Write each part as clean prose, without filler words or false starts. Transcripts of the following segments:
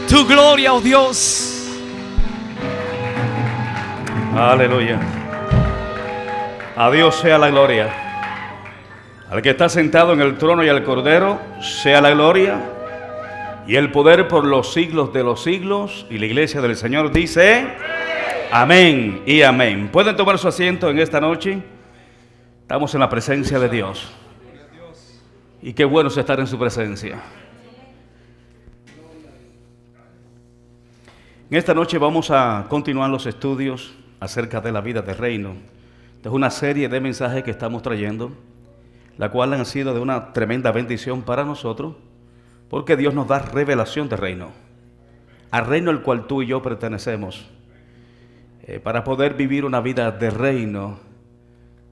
tu gloria, oh Dios. Aleluya. A Dios sea la gloria. Al que está sentado en el trono y al Cordero sea la gloria y el poder por los siglos de los siglos. Y la iglesia del Señor dice amén y amén. ¿Pueden tomar su asiento en esta noche? Estamos en la presencia de Dios. Y qué bueno es estar en su presencia. En esta noche vamos a continuar los estudios acerca de la vida del reino. Esta es una serie de mensajes que estamos trayendo, la cual han sido de una tremenda bendición para nosotros, porque Dios nos da revelación del reino, al reino al cual tú y yo pertenecemos. Para poder vivir una vida de reino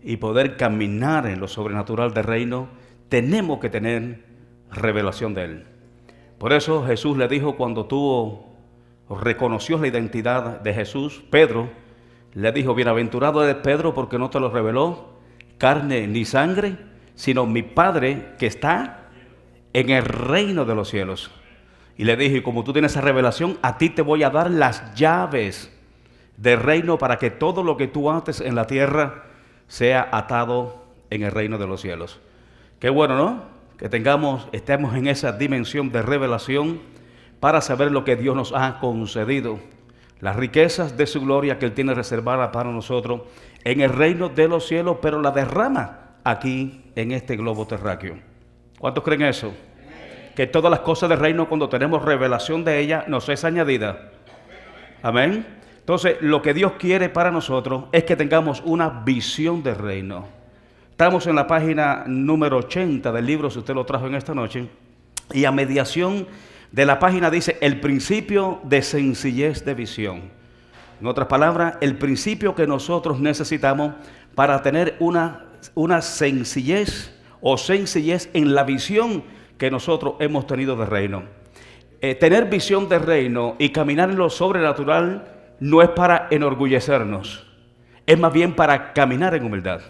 y poder caminar en lo sobrenatural del reino, tenemos que tener revelación de Él. Por eso Jesús le dijo, cuando reconoció la identidad de Jesús, Pedro le dijo: bienaventurado eres Pedro, porque no te lo reveló carne ni sangre, sino mi Padre que está en el reino de los cielos. Y le dijo: y como tú tienes esa revelación, a ti te voy a dar las llaves del reino, para que todo lo que tú ates en la tierra sea atado en el reino de los cielos. Qué bueno, ¿no? Que estemos en esa dimensión de revelación para saber lo que Dios nos ha concedido, las riquezas de su gloria que Él tiene reservada para nosotros en el reino de los cielos, pero la derrama aquí en este globo terráqueo. ¿Cuántos creen eso? Que todas las cosas del reino, cuando tenemos revelación de ella, nos es añadida. Amén. Entonces, lo que Dios quiere para nosotros es que tengamos una visión del reino. Estamos en la página número 80 del libro, si usted lo trajo en esta noche, y a mediación de la página dice: el principio de sencillez de visión. En otras palabras, el principio que nosotros necesitamos para tener una sencillez en la visión que nosotros hemos tenido de reino. Tener visión de reino y caminar en lo sobrenatural no es para enorgullecernos, es más bien para caminar en humildad.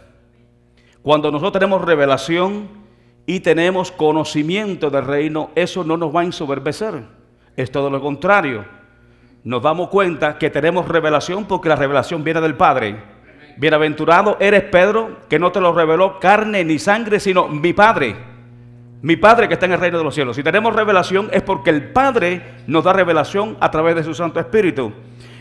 Cuando nosotros tenemos revelación y tenemos conocimiento del reino, eso no nos va a ensoberbecer, es todo lo contrario. Nos damos cuenta que tenemos revelación porque la revelación viene del Padre. Bienaventurado eres Pedro, que no te lo reveló carne ni sangre, sino mi Padre que está en el reino de los cielos. Si tenemos revelación es porque el Padre nos da revelación a través de su Santo Espíritu.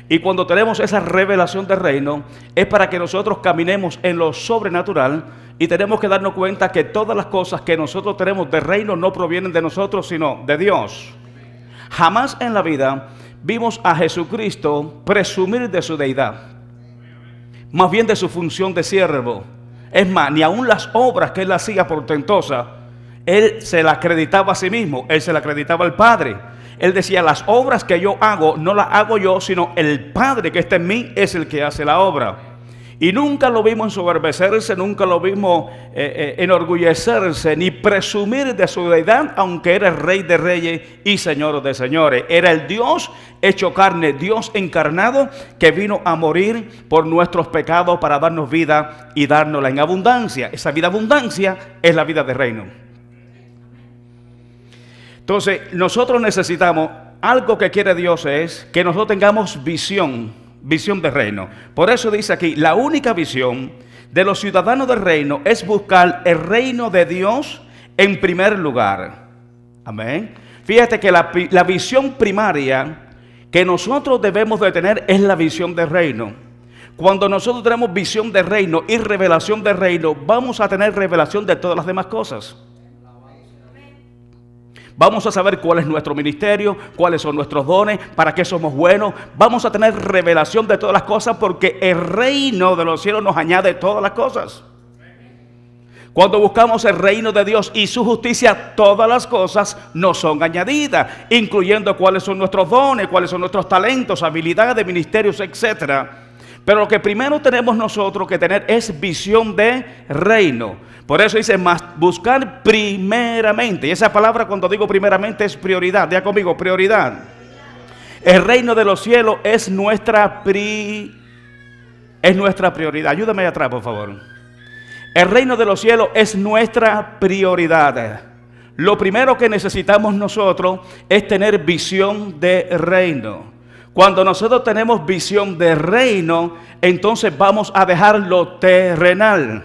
Y cuando tenemos esa revelación del reino, es para que nosotros caminemos en lo sobrenatural. Y tenemos que darnos cuenta que todas las cosas que nosotros tenemos de reino no provienen de nosotros, sino de Dios. Jamás en la vida vimos a Jesucristo presumir de su deidad, más bien de su función de siervo. Es más, ni aun las obras que Él hacía portentosas, Él se las acreditaba a sí mismo, Él se las acreditaba al Padre. Él decía: las obras que yo hago, no las hago yo, sino el Padre que está en mí es el que hace la obra. Y nunca lo vimos ensoberbecerse, nunca lo vimos enorgullecerse, ni presumir de su deidad, aunque era el Rey de Reyes y Señor de Señores. Era el Dios hecho carne, Dios encarnado, que vino a morir por nuestros pecados para darnos vida y dárnosla en abundancia. Esa vida abundancia es la vida del reino. Entonces, nosotros necesitamos, algo que quiere Dios es que nosotros tengamos visión de reino. Por eso dice aquí: la única visión de los ciudadanos del reino es buscar el reino de Dios en primer lugar. Amén. Fíjate que la visión primaria que nosotros debemos de tener es la visión del reino. Cuando nosotros tenemos visión del reino y revelación del reino, vamos a tener revelación de todas las demás cosas. Vamos a saber cuál es nuestro ministerio, cuáles son nuestros dones, para qué somos buenos. Vamos a tener revelación de todas las cosas, porque el reino de los cielos nos añade todas las cosas. Cuando buscamos el reino de Dios y su justicia, todas las cosas nos son añadidas, incluyendo cuáles son nuestros dones, cuáles son nuestros talentos, habilidades, ministerios, etcétera. Pero lo que primero tenemos nosotros que tener es visión de reino. Por eso dice: más buscar primeramente. Y esa palabra, cuando digo primeramente, es prioridad. Diga conmigo: prioridad. El reino de los cielos es nuestra prioridad. Ayúdame allá atrás, por favor. El reino de los cielos es nuestra prioridad. lo primero que necesitamos nosotros es tener visión de reino. Cuando nosotros tenemos visión de reino, entonces vamos a dejar lo terrenal.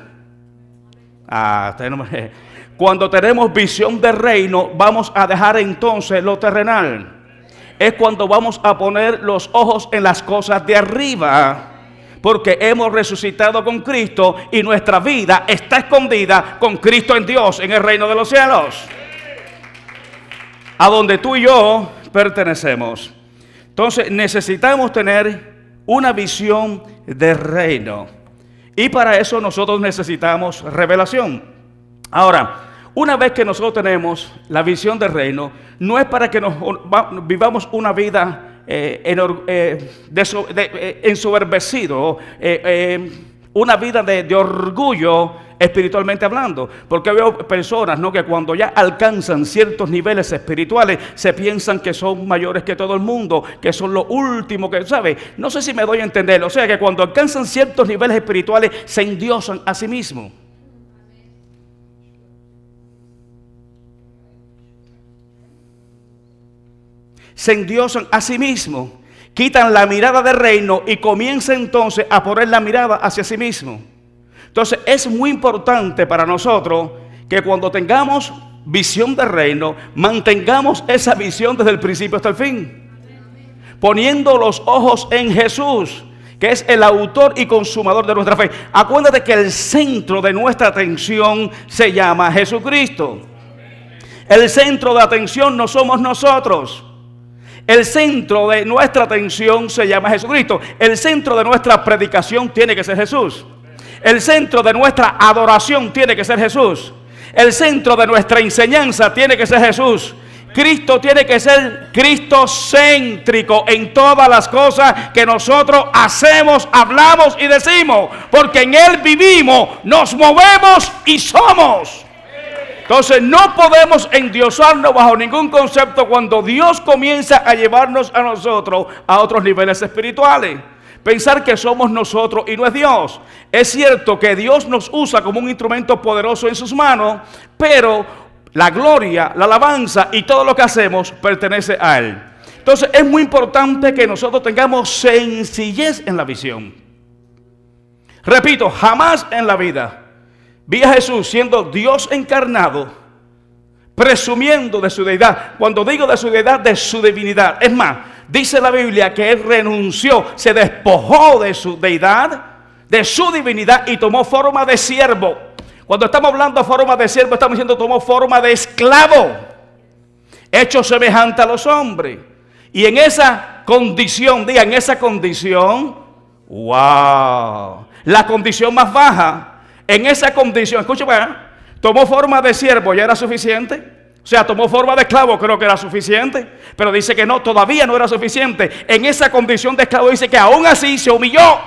Cuando tenemos visión de reino, vamos a dejar entonces lo terrenal. Es cuando vamos a poner los ojos en las cosas de arriba, porque hemos resucitado con Cristo y nuestra vida está escondida con Cristo en Dios, en el reino de los cielos, a donde tú y yo pertenecemos. Entonces necesitamos tener una visión de reino, y para eso nosotros necesitamos revelación. Ahora, una vez que nosotros tenemos la visión del reino, no es para que vivamos una vida ensoberbecido, una vida de orgullo espiritualmente hablando, porque veo personas, ¿no?, que cuando ya alcanzan ciertos niveles espirituales se piensan que son mayores que todo el mundo, que son lo último que, ¿sabe? No sé si me doy a entender. O sea, que cuando alcanzan ciertos niveles espirituales se endiosan a sí mismos. Se endiosan a sí mismos, quitan la mirada del reino y comienzan entonces a poner la mirada hacia sí mismo. Entonces es muy importante para nosotros que cuando tengamos visión del reino, mantengamos esa visión desde el principio hasta el fin, poniendo los ojos en Jesús, que es el autor y consumador de nuestra fe. Acuérdate que el centro de nuestra atención se llama Jesucristo. El centro de atención no somos nosotros. El centro de nuestra atención se llama Jesucristo. El centro de nuestra predicación tiene que ser Jesús. El centro de nuestra adoración tiene que ser Jesús. El centro de nuestra enseñanza tiene que ser Jesús. Cristo tiene que ser cristocéntrico en todas las cosas que nosotros hacemos, hablamos y decimos, porque en Él vivimos, nos movemos y somos. Entonces no podemos endiosarnos bajo ningún concepto cuando Dios comienza a llevarnos a nosotros a otros niveles espirituales. Pensar que somos nosotros y no es Dios. Es cierto que Dios nos usa como un instrumento poderoso en sus manos, pero la gloria, la alabanza y todo lo que hacemos pertenece a Él. Entonces es muy importante que nosotros tengamos sencillez en la visión. Repito, jamás en la vida vi a Jesús siendo Dios encarnado, presumiendo de su deidad. Cuando digo de su deidad, de su divinidad. Es más, dice la Biblia que Él renunció, se despojó de su deidad, de su divinidad y tomó forma de siervo. Cuando estamos hablando de forma de siervo, estamos diciendo tomó forma de esclavo, hecho semejante a los hombres. Y en esa condición, diga, en esa condición, wow, la condición más baja. En esa condición, escúchame, tomó forma de siervo, ¿ya era suficiente? O sea, tomó forma de esclavo, creo que era suficiente. Pero dice que no, todavía no era suficiente. En esa condición de esclavo dice que aún así se humilló.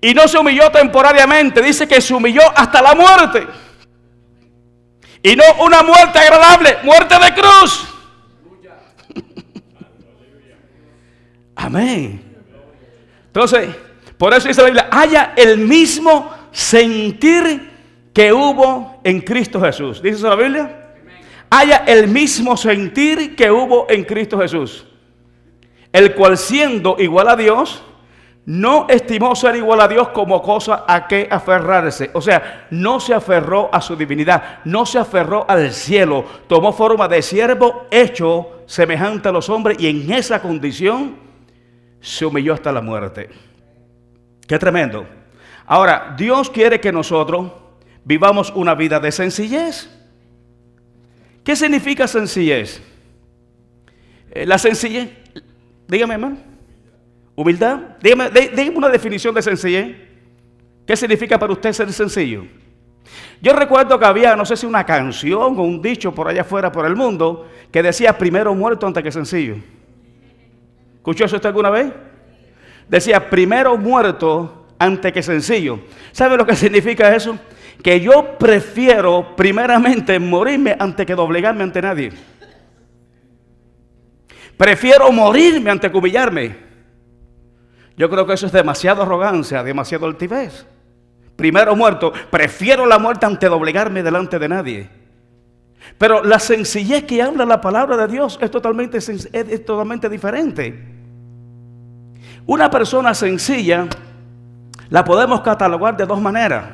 Y no se humilló temporariamente, dice que se humilló hasta la muerte. Y no una muerte agradable, muerte de cruz. Amén. Entonces, por eso dice la Biblia, haya el mismo sentir que hubo en Cristo Jesús. ¿Dice eso la Biblia? Haya el mismo sentir que hubo en Cristo Jesús, el cual siendo igual a Dios, no estimó ser igual a Dios como cosa a que aferrarse. O sea, no se aferró a su divinidad, no se aferró al cielo, tomó forma de siervo hecho semejante a los hombres y en esa condición se humilló hasta la muerte. Qué tremendo. Ahora, Dios quiere que nosotros vivamos una vida de sencillez. ¿Qué significa sencillez? La sencillez, dígame, hermano. Humildad. Dígame una definición de sencillez. ¿Qué significa para usted ser sencillo? Yo recuerdo que había, no sé si una canción o un dicho por allá afuera, por el mundo, que decía primero muerto antes que sencillo. ¿Escuchó eso usted alguna vez? Decía primero muerto antes que sencillo. ¿Sabe lo que significa eso? Que yo prefiero primeramente morirme antes que doblegarme ante nadie. Prefiero morirme antes que humillarme. Yo creo que eso es demasiada arrogancia, demasiado altivez. Primero muerto, prefiero la muerte ante doblegarme delante de nadie. Pero la sencillez que habla la palabra de Dios es totalmente diferente. Una persona sencilla la podemos catalogar de dos maneras.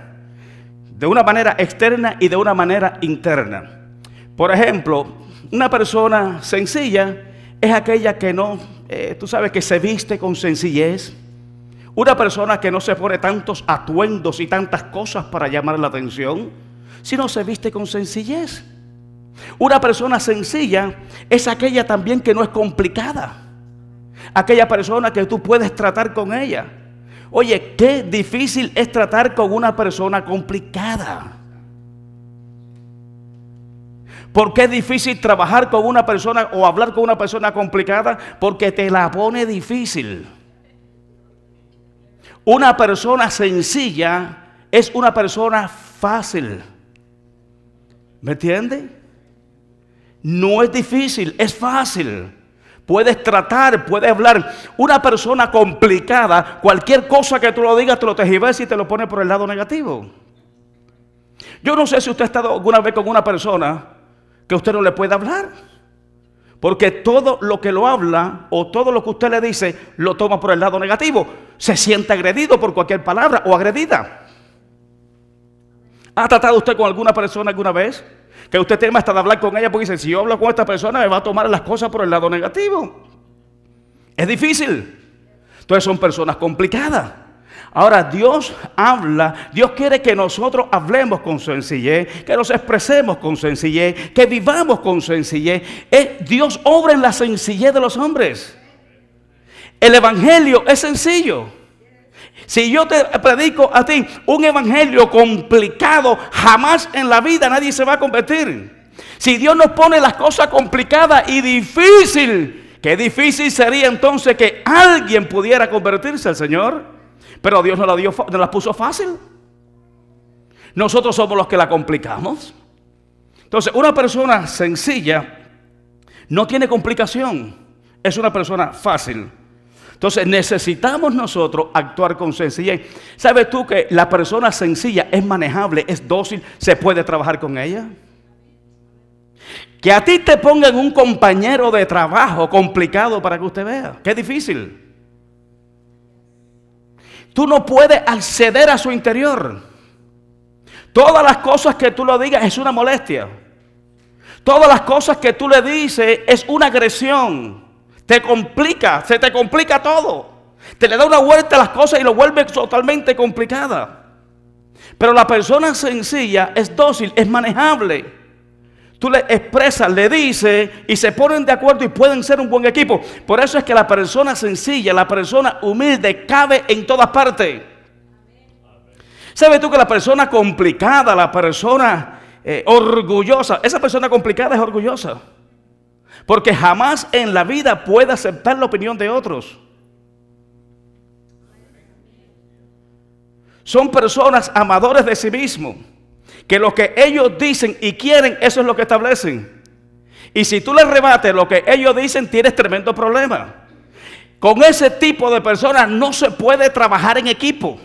De una manera externa y de una manera interna. Por ejemplo, una persona sencilla es aquella que no, tú sabes, que se viste con sencillez. Una persona que no se pone tantos atuendos y tantas cosas para llamar la atención, sino se viste con sencillez. Una persona sencilla es aquella también que no es complicada. Aquella persona que tú puedes tratar con ella. Oye, qué difícil es tratar con una persona complicada. ¿Por qué es difícil trabajar con una persona o hablar con una persona complicada? Porque te la pone difícil. Una persona sencilla es una persona fácil. ¿Me entiende? No es difícil, es fácil. Puedes tratar, puedes hablar. Una persona complicada, cualquier cosa que tú lo digas, te lo tergiversa y te lo pone por el lado negativo. Yo no sé si usted ha estado alguna vez con una persona que usted no le puede hablar. Porque todo lo que lo habla o todo lo que usted le dice lo toma por el lado negativo. Se siente agredido por cualquier palabra o agredida. ¿Ha tratado usted con alguna persona alguna vez? Que usted tema hasta de hablar con ella porque dice, si yo hablo con esta persona me va a tomar las cosas por el lado negativo. Es difícil. Entonces son personas complicadas. Ahora Dios habla, Dios quiere que nosotros hablemos con sencillez, que nos expresemos con sencillez, que vivamos con sencillez. Dios obra en la sencillez de los hombres. El evangelio es sencillo. Si yo te predico a ti un evangelio complicado, jamás en la vida nadie se va a convertir. Si Dios nos pone las cosas complicadas y difícil, qué difícil sería entonces que alguien pudiera convertirse al Señor. Pero Dios nos la puso fácil. Nosotros somos los que la complicamos. Entonces, una persona sencilla no tiene complicación. Es una persona fácil. Entonces, necesitamos nosotros actuar con sencillez. ¿Sabes tú que la persona sencilla es manejable, es dócil, se puede trabajar con ella? Que a ti te pongan un compañero de trabajo complicado para que usted vea. Qué difícil. Tú no puedes acceder a su interior. Todas las cosas que tú le digas es una molestia. Todas las cosas que tú le dices es una agresión. Te complica, se te complica todo. Te le da una vuelta a las cosas y lo vuelve totalmente complicada. Pero la persona sencilla es dócil, es manejable. Tú le expresas, le dices y se ponen de acuerdo y pueden ser un buen equipo. Por eso es que la persona sencilla, la persona humilde cabe en todas partes. ¿Sabes tú que la persona complicada, la persona orgullosa, esa persona complicada es orgullosa? Porque jamás en la vida puede aceptar la opinión de otros. Son personas amadores de sí mismos, que lo que ellos dicen y quieren, eso es lo que establecen. Y si tú les rebates lo que ellos dicen, tienes tremendo problema. Con ese tipo de personas no se puede trabajar en equipo.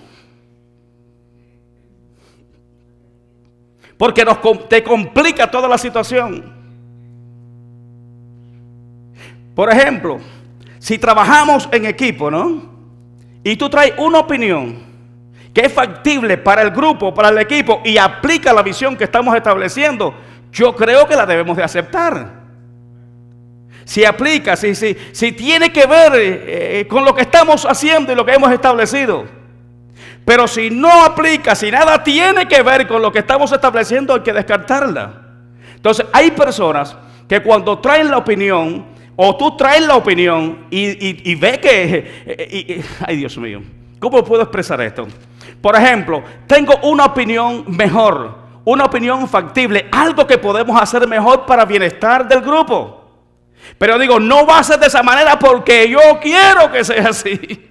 Porque te complica toda la situación. Por ejemplo, si trabajamos en equipo, ¿no? Y tú traes una opinión que es factible para el grupo, para el equipo, y aplica la visión que estamos estableciendo, yo creo que la debemos de aceptar. Si aplica, si tiene que ver con lo que estamos haciendo y lo que hemos establecido. Pero si no aplica, si nada tiene que ver con lo que estamos estableciendo, hay que descartarla. Entonces, hay personas que cuando traen la opinión, o tú traes la opinión y ve que... ay, Dios mío, ¿cómo puedo expresar esto? Por ejemplo, tengo una opinión mejor, una opinión factible, algo que podemos hacer mejor para el bienestar del grupo. Pero digo, no va a ser de esa manera porque yo quiero que sea así.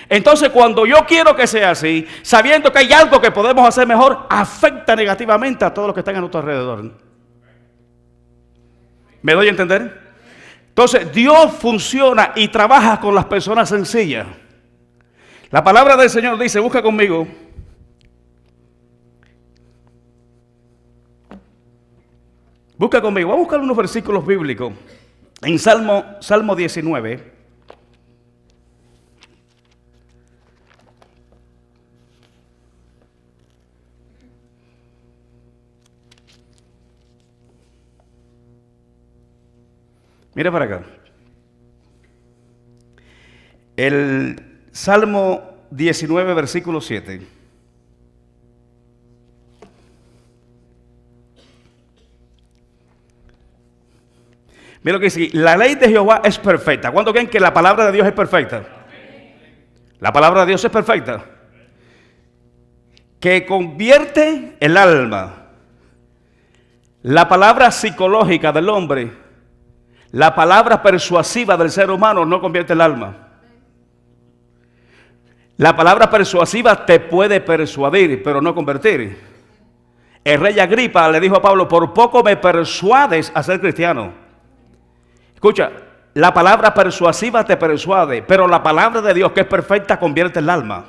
Entonces, cuando yo quiero que sea así, sabiendo que hay algo que podemos hacer mejor, afecta negativamente a todos los que están a nuestro alrededor. ¿Me doy a entender? Entonces, Dios funciona y trabaja con las personas sencillas. La palabra del Señor dice, busca conmigo, Busca conmigo, vamos a buscar unos versículos bíblicos. En Salmo 19. Mira para acá. El Salmo 19, versículo 7. Mira lo que dice: la ley de Jehová es perfecta. ¿Cuántos creen que la palabra de Dios es perfecta? La palabra de Dios es perfecta, que convierte el alma. La palabra psicológica del hombre, la palabra persuasiva del ser humano no convierte el alma. La palabra persuasiva te puede persuadir, pero no convertir. El rey Agripa le dijo a Pablo: por poco me persuades a ser cristiano. Escucha, la palabra persuasiva te persuade, pero la palabra de Dios, que es perfecta, convierte el alma.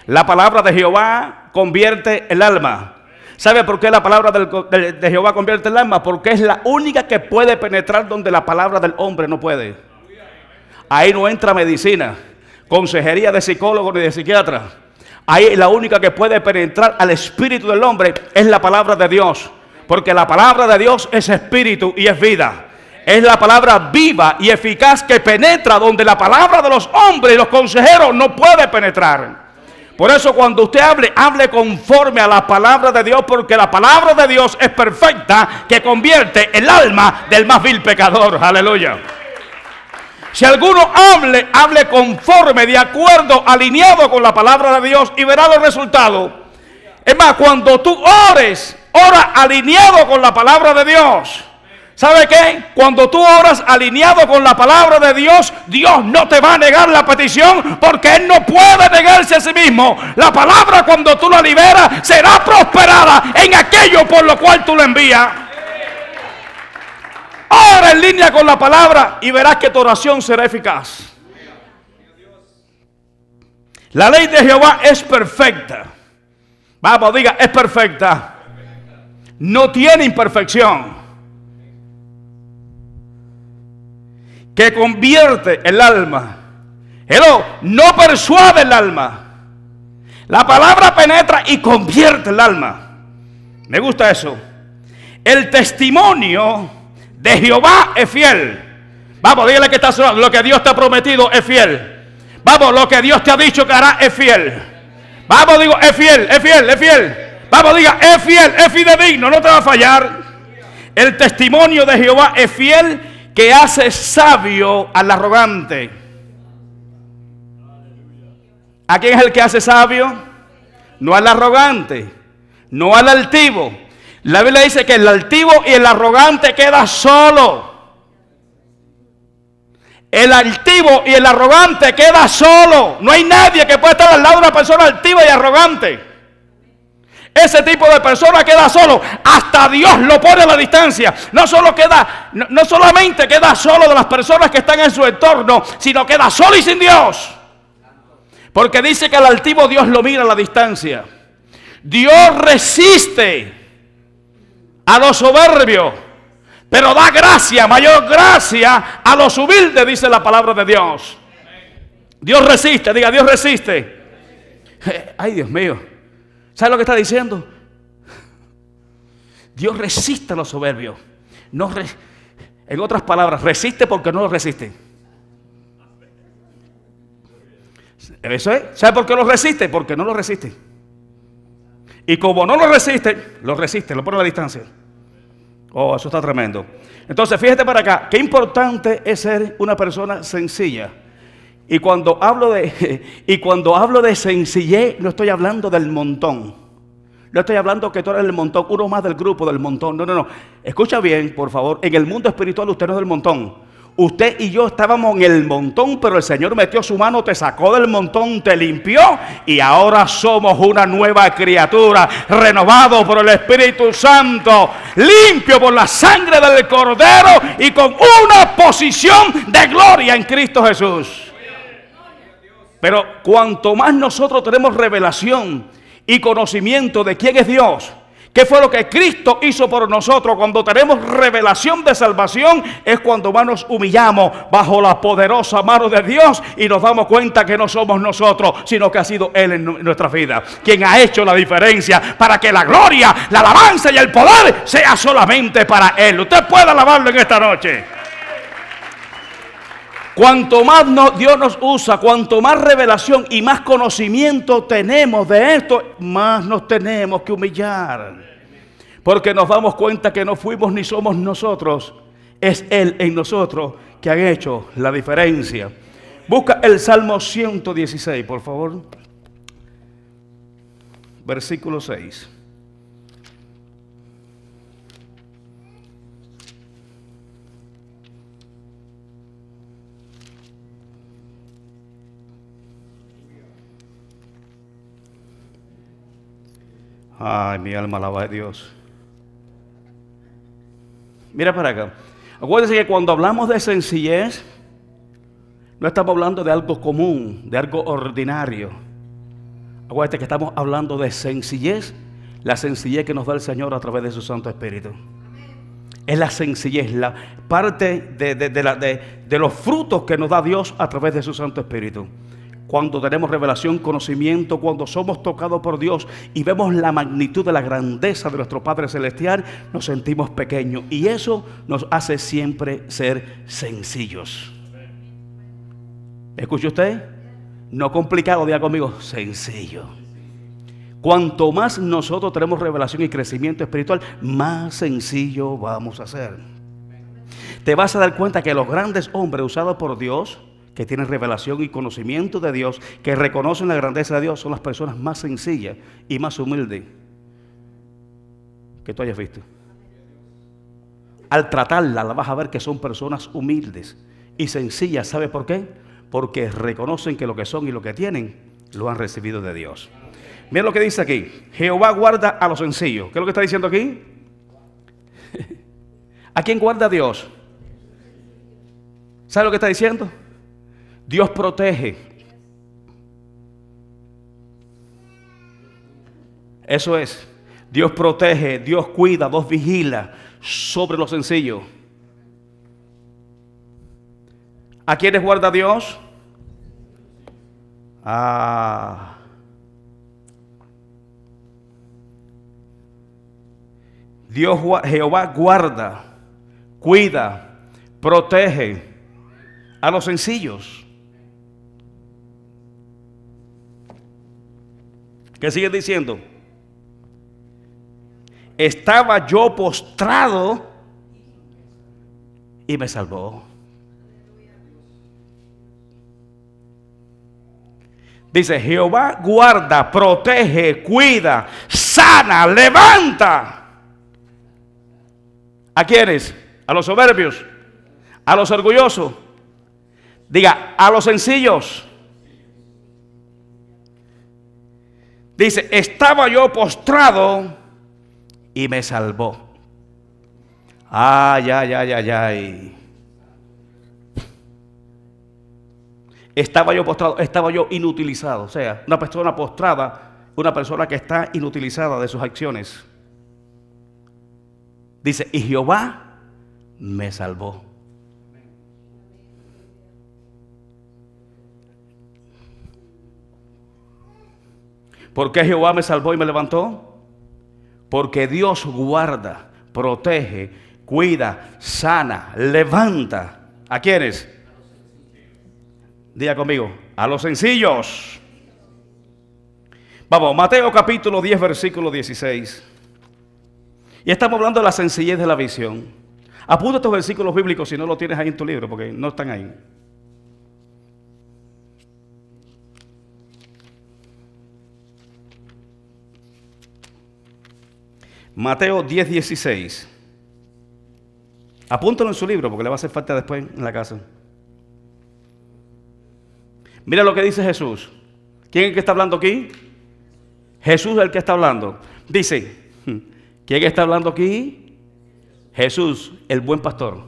La palabra de Jehová convierte el alma. ¿Sabe por qué la palabra de Jehová convierte el alma? Porque es la única que puede penetrar donde la palabra del hombre no puede. Ahí no entra medicina, consejería de psicólogo ni de psiquiatra. Ahí la única que puede penetrar al espíritu del hombre es la palabra de Dios. Porque la palabra de Dios es espíritu y es vida. Es la palabra viva y eficaz que penetra donde la palabra de los hombres y los consejeros no puede penetrar. Por eso cuando usted hable conforme a la palabra de Dios, porque la palabra de Dios es perfecta, que convierte el alma del más vil pecador. Aleluya. Si alguno hable conforme, de acuerdo, alineado con la palabra de Dios, y verá los resultados. Es más, cuando tú ora alineado con la palabra de Dios. ¿Sabe qué? Cuando tú oras alineado con la palabra de Dios, Dios no te va a negar la petición, porque Él no puede negarse a sí mismo. La palabra, cuando tú la liberas, será prosperada en aquello por lo cual tú la envías. Ora en línea con la palabra y verás que tu oración será eficaz. La ley de Jehová es perfecta. Vamos, diga, es perfecta. No tiene imperfección. Que convierte el alma. No persuade el alma. La palabra penetra y convierte el alma. Me gusta eso. El testimonio de Jehová es fiel. Vamos, dígale que está sonando. Lo que Dios te ha prometido es fiel. Vamos, lo que Dios te ha dicho que hará es fiel. Vamos, digo, es fiel, es fiel, es fiel. Vamos, diga, es fiel, es fidedigno, no te va a fallar. El testimonio de Jehová es fiel, que hace sabio al arrogante. ¿A quién es el que hace sabio? No al arrogante, no al altivo. La Biblia dice que el altivo y el arrogante queda solo. El altivo y el arrogante queda solo. No hay nadie que pueda estar al lado de una persona altiva y arrogante. Ese tipo de persona queda solo. Hasta Dios lo pone a la distancia. No solamente queda solo de las personas que están en su entorno, sino queda solo y sin Dios. Porque dice que al altivo Dios lo mira a la distancia. Dios resiste a los soberbios, pero da gracia, mayor gracia a los humildes, dice la palabra de Dios. Dios resiste, diga, Dios resiste. Ay, Dios mío. ¿Sabe lo que está diciendo? Dios resiste a los soberbios. En otras palabras, resiste porque no lo resiste. Eso es. ¿Sabe por qué lo resiste? Porque no lo resiste. Y como no lo resiste, lo pone a la distancia. Oh, eso está tremendo. Entonces, fíjate para acá, qué importante es ser una persona sencilla. Y cuando hablo de sencillez, no estoy hablando del montón. No estoy hablando que tú eres el montón, uno más del grupo del montón. No. Escucha bien, por favor. En el mundo espiritual usted no es del montón. Usted y yo estábamos en el montón, pero el Señor metió su mano, te sacó del montón, te limpió y ahora somos una nueva criatura, renovado por el Espíritu Santo, limpio por la sangre del Cordero y con una posición de gloria en Cristo Jesús. Pero cuanto más nosotros tenemos revelación y conocimiento de quién es Dios, ¿Qué fue lo que Cristo hizo por nosotros? Cuando tenemos revelación de salvación es cuando más nos humillamos bajo la poderosa mano de Dios y nos damos cuenta que no somos nosotros, sino que ha sido Él en nuestra vida quien ha hecho la diferencia para que la gloria, la alabanza y el poder sea solamente para Él. Usted puede alabarlo en esta noche. Cuanto más Dios nos usa, cuanto más revelación y más conocimiento tenemos de esto, más nos tenemos que humillar. Porque nos damos cuenta que no fuimos ni somos nosotros, es Él en nosotros que ha hecho la diferencia. Busca el Salmo 116, por favor. Versículo 6. Ay, mi alma alaba a Dios. Mira para acá. Acuérdense que cuando hablamos de sencillez, no estamos hablando de algo común, de algo ordinario. Acuérdate que estamos hablando de sencillez, la sencillez que nos da el Señor a través de su Santo Espíritu. Es la sencillez, la parte de los frutos que nos da Dios a través de su Santo Espíritu. Cuando tenemos revelación, conocimiento, cuando somos tocados por Dios y vemos la magnitud de la grandeza de nuestro Padre Celestial, nos sentimos pequeños y eso nos hace siempre ser sencillos. ¿Escucha usted? No complicado, diga conmigo, sencillo. Cuanto más nosotros tenemos revelación y crecimiento espiritual, más sencillo vamos a ser. Te vas a dar cuenta que los grandes hombres usados por Dios, que tienen revelación y conocimiento de Dios, que reconocen la grandeza de Dios, son las personas más sencillas y más humildes que tú hayas visto. Al tratarla, la vas a ver que son personas humildes y sencillas. ¿Sabe por qué? Porque reconocen que lo que son y lo que tienen lo han recibido de Dios. Mira lo que dice aquí: Jehová guarda a los sencillos. ¿Qué es lo que está diciendo aquí? ¿A quién guarda Dios? ¿Sabe lo que está diciendo? Dios protege. Eso es. Dios protege, Dios cuida, Dios vigila sobre los sencillos. ¿A quiénes guarda Dios? Jehová guarda, cuida, protege a los sencillos. ¿Qué sigue diciendo? Estaba yo postrado y me salvó. Dice: Jehová guarda, protege, cuida, sana, levanta. ¿A quiénes? A los soberbios, a los orgullosos. Diga, a los sencillos. Dice: estaba yo postrado y me salvó. Ay, ay, ay, ay, ay. Estaba yo postrado, estaba yo inutilizado. O sea, una persona postrada, una persona que está inutilizada de sus acciones. Dice: y Jehová me salvó. ¿Por qué Jehová me salvó y me levantó? Porque Dios guarda, protege, cuida, sana, levanta. ¿A quiénes? Diga conmigo, a los sencillos. Vamos, Mateo capítulo 10, versículo 16. Y estamos hablando de la sencillez de la visión. Apunta estos versículos bíblicos si no lo tienes ahí en tu libro, porque no están ahí. Mateo 10, 16. Apúntalo en su libro porque le va a hacer falta después en la casa. Mira lo que dice Jesús. ¿Quién es el que está hablando aquí? Jesús es el que está hablando. Dice, ¿quién está hablando aquí? Jesús, el buen pastor.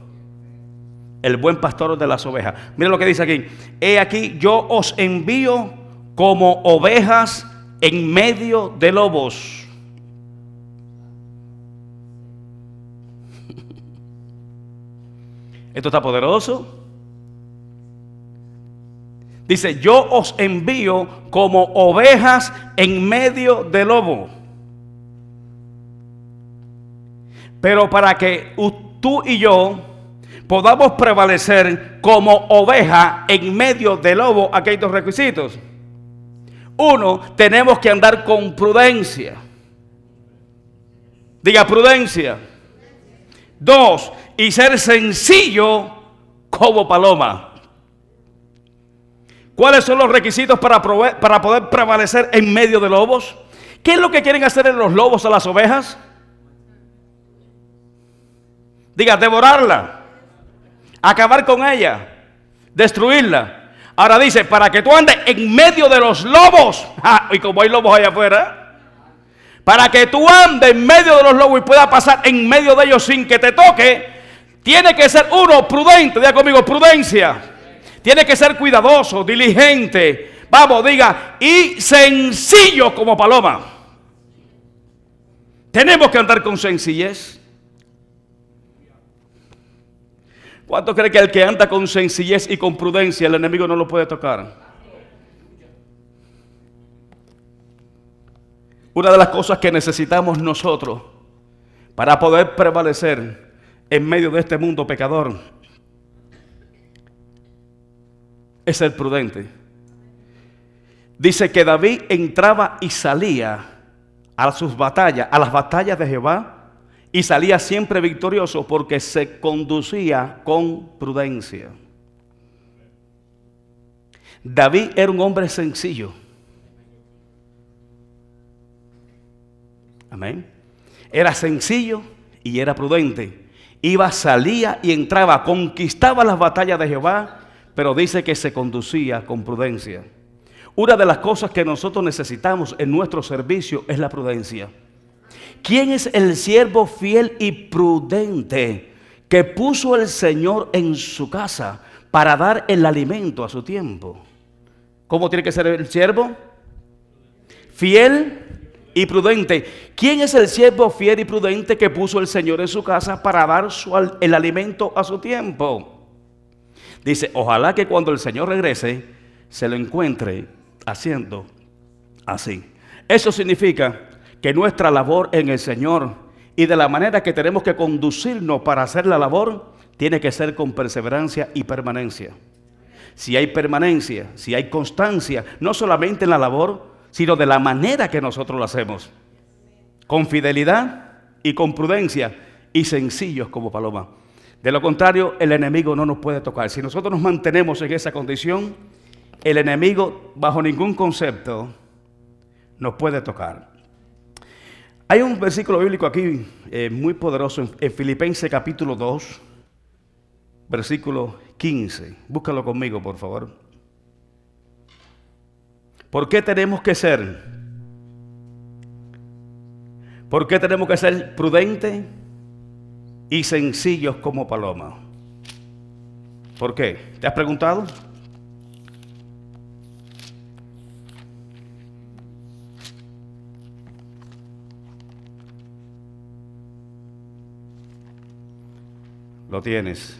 El buen pastor de las ovejas. Mira lo que dice aquí. He aquí, yo os envío como ovejas en medio de lobos. Esto está poderoso. Dice, yo os envío como ovejas en medio de lobo. Pero para que tú y yo podamos prevalecer como oveja en medio de lobo, aquí hay dos requisitos. Uno, tenemos que andar con prudencia. Diga prudencia. Dos, y ser sencillo como paloma. ¿Cuáles son los requisitos para poder prevalecer en medio de lobos? ¿Qué es lo que quieren hacer en los lobos a las ovejas? Diga, devorarla, acabar con ella, destruirla. Ahora dice, para que tú andes en medio de los lobos, y como hay lobos allá afuera, para que tú andes en medio de los lobos y puedas pasar en medio de ellos sin que te toque, tiene que ser uno prudente. Diga conmigo, prudencia. Tiene que ser cuidadoso, diligente. Vamos, diga, y sencillo como paloma. Tenemos que andar con sencillez. ¿Cuánto cree que el que anda con sencillez y con prudencia, el enemigo no lo puede tocar? Una de las cosas que necesitamos nosotros para poder prevalecer en medio de este mundo pecador es ser prudente. Dice que David entraba y salía a sus batallas, a las batallas de Jehová, y salía siempre victorioso porque se conducía con prudencia. David era un hombre sencillo. Amén. Era sencillo y era prudente. Iba, salía y entraba, conquistaba las batallas de Jehová, pero dice que se conducía con prudencia. Una de las cosas que nosotros necesitamos en nuestro servicio es la prudencia. ¿Quién es el siervo fiel y prudente que puso el Señor en su casa para dar el alimento a su tiempo? ¿Cómo tiene que ser el siervo? Fiel y prudente. ¿Quién es el siervo fiel y prudente que puso el Señor en su casa para dar el alimento a su tiempo? Dice, ojalá que cuando el Señor regrese se lo encuentre haciendo así. Eso significa que nuestra labor en el Señor y de la manera que tenemos que conducirnos para hacer la labor tiene que ser con perseverancia y permanencia. Si hay permanencia, si hay constancia, no solamente en la labor, sino de la manera que nosotros lo hacemos, con fidelidad y con prudencia y sencillos como paloma. De lo contrario, el enemigo no nos puede tocar. Si nosotros nos mantenemos en esa condición, el enemigo bajo ningún concepto nos puede tocar. Hay un versículo bíblico aquí muy poderoso en Filipenses capítulo 2, versículo 15. Búscalo conmigo, por favor. ¿Por qué tenemos que ser? ¿Por qué tenemos que ser prudentes y sencillos como paloma? ¿Por qué? ¿Te has preguntado? Lo tienes.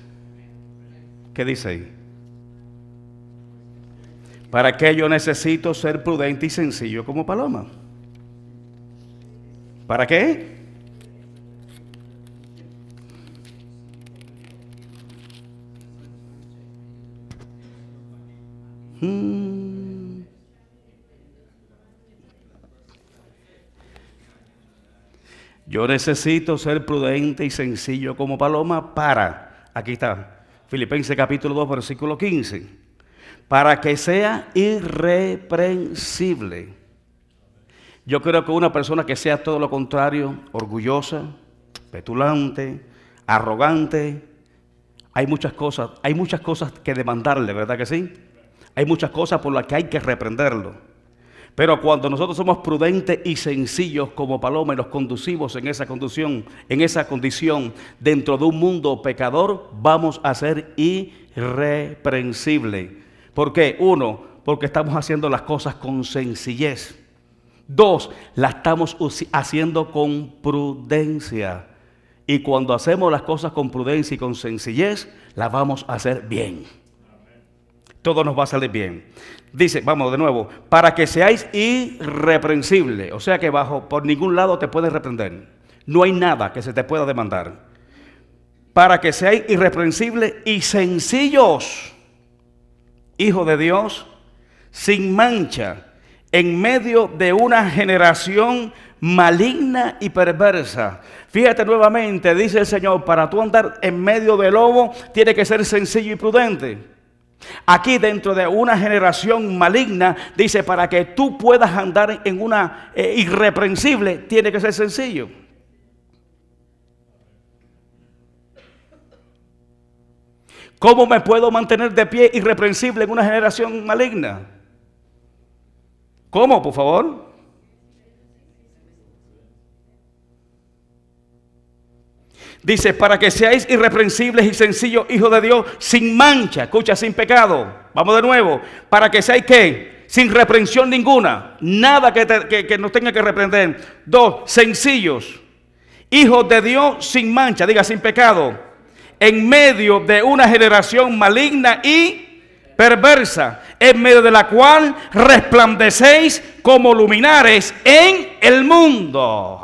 ¿Qué dice ahí? ¿Para qué yo necesito ser prudente y sencillo como paloma? ¿Para qué? Yo necesito ser prudente y sencillo como paloma para, aquí está, Filipenses capítulo 2, versículo 15, para que sea irreprensible. Yo creo que una persona que sea todo lo contrario, orgullosa, petulante, arrogante, hay muchas cosas que demandarle, ¿verdad que sí? Hay muchas cosas por las que hay que reprenderlo. Pero cuando nosotros somos prudentes y sencillos como paloma y nos conducimos en esa condición dentro de un mundo pecador, vamos a ser irreprensibles. ¿Por qué? Uno, porque estamos haciendo las cosas con sencillez. Dos, las estamos haciendo con prudencia. Y cuando hacemos las cosas con prudencia y con sencillez, las vamos a hacer bien. Todo nos va a salir bien. Dice, vamos de nuevo, para que seáis irreprensibles. O sea que por ningún lado te pueden reprender. No hay nada que se te pueda demandar. Para que seáis irreprensibles y sencillos, hijos de Dios, sin mancha, en medio de una generación maligna y perversa. Fíjate nuevamente, dice el Señor, para tú andar en medio del lobo, tiene que ser sencillo y prudente. Aquí dentro de una generación maligna, dice, para que tú puedas andar en una irreprensible, tiene que ser sencillo. ¿Cómo me puedo mantener de pie irreprensible en una generación maligna? ¿Cómo, por favor? Dice, para que seáis irreprensibles y sencillos, hijos de Dios, sin mancha, escucha, sin pecado. Vamos de nuevo. Para que seáis, ¿qué? Sin reprensión ninguna. Nada que nos tenga que reprender. 2, sencillos. Hijos de Dios sin mancha, diga, sin pecado. En medio de una generación maligna y perversa, en medio de la cual resplandecéis como luminares en el mundo.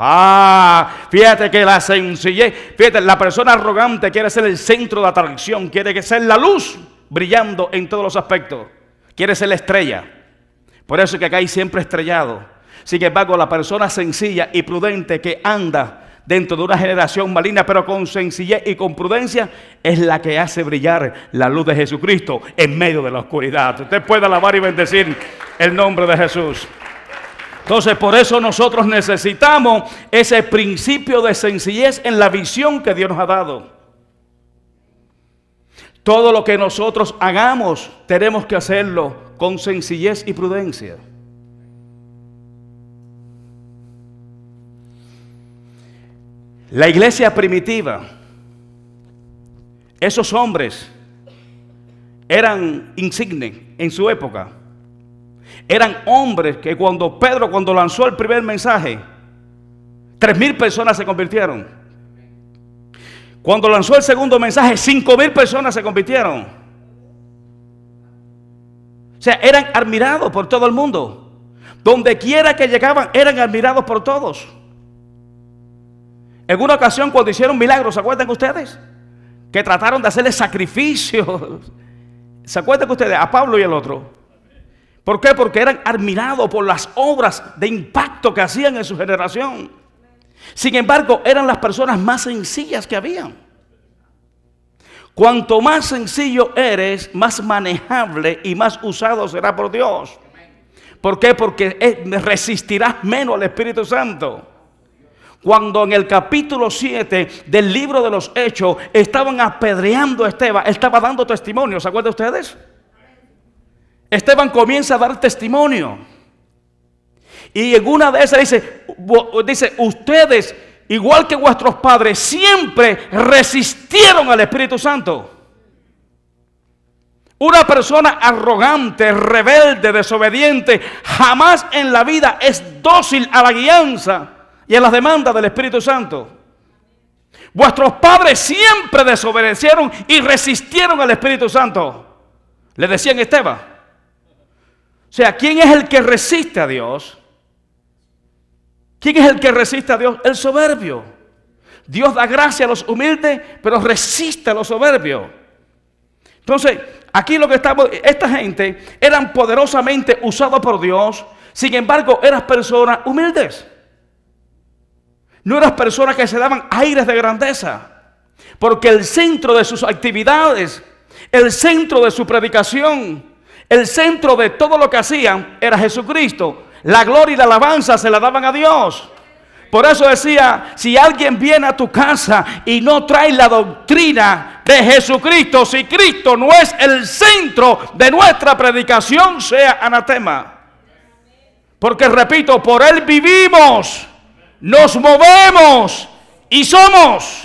Fíjate que la sencillez, fíjate, la persona arrogante quiere ser el centro de atracción, quiere ser la luz brillando en todos los aspectos, quiere ser la estrella. Por eso es que acá hay siempre estrellado. Sin embargo, la persona sencilla y prudente que anda dentro de una generación maligna, pero con sencillez y con prudencia, es la que hace brillar la luz de Jesucristo en medio de la oscuridad. Usted puede alabar y bendecir el nombre de Jesús. Entonces, por eso nosotros necesitamos ese principio de sencillez en la visión que Dios nos ha dado. Todo lo que nosotros hagamos, tenemos que hacerlo con sencillez y prudencia. La iglesia primitiva, esos hombres eran insignes en su época. Eran hombres que cuando Pedro lanzó el primer mensaje, 3,000 personas se convirtieron. Cuando lanzó el segundo mensaje, 5,000 personas se convirtieron. O sea, eran admirados por todo el mundo. Donde quiera que llegaban, eran admirados por todos. En una ocasión, cuando hicieron milagros, ¿se acuerdan ustedes? Que trataron de hacerle sacrificios. ¿Se acuerdan ustedes? A Pablo y el otro. ¿Por qué? Porque eran admirados por las obras de impacto que hacían en su generación. Sin embargo, eran las personas más sencillas que habían. Cuanto más sencillo eres, más manejable y más usado será por Dios. ¿Por qué? Porque resistirás menos al Espíritu Santo. Cuando en el capítulo 7 del libro de los Hechos estaban apedreando a Esteban, él estaba dando testimonio, ¿se acuerdan ustedes? Esteban comienza a dar testimonio. Y en una de esas dice, ustedes, igual que vuestros padres, siempre resistieron al Espíritu Santo. Una persona arrogante, rebelde, desobediente, jamás en la vida es dócil a la guianza y a las demandas del Espíritu Santo. Vuestros padres siempre desobedecieron y resistieron al Espíritu Santo, le decían Esteban. O sea, ¿quién es el que resiste a Dios? ¿Quién es el que resiste a Dios? El soberbio. Dios da gracia a los humildes, pero resiste a los soberbios. Entonces, aquí lo que estamos, esta gente eran poderosamente usados por Dios. Sin embargo, eran personas humildes. No eran personas que se daban aires de grandeza, porque el centro de sus actividades, el centro de su predicación, el centro de todo lo que hacían era Jesucristo. La gloria y la alabanza se la daban a Dios. Por eso decía, si alguien viene a tu casa y no trae la doctrina de Jesucristo, si Cristo no es el centro de nuestra predicación, sea anatema. Porque repito, por Él vivimos, nos movemos y somos.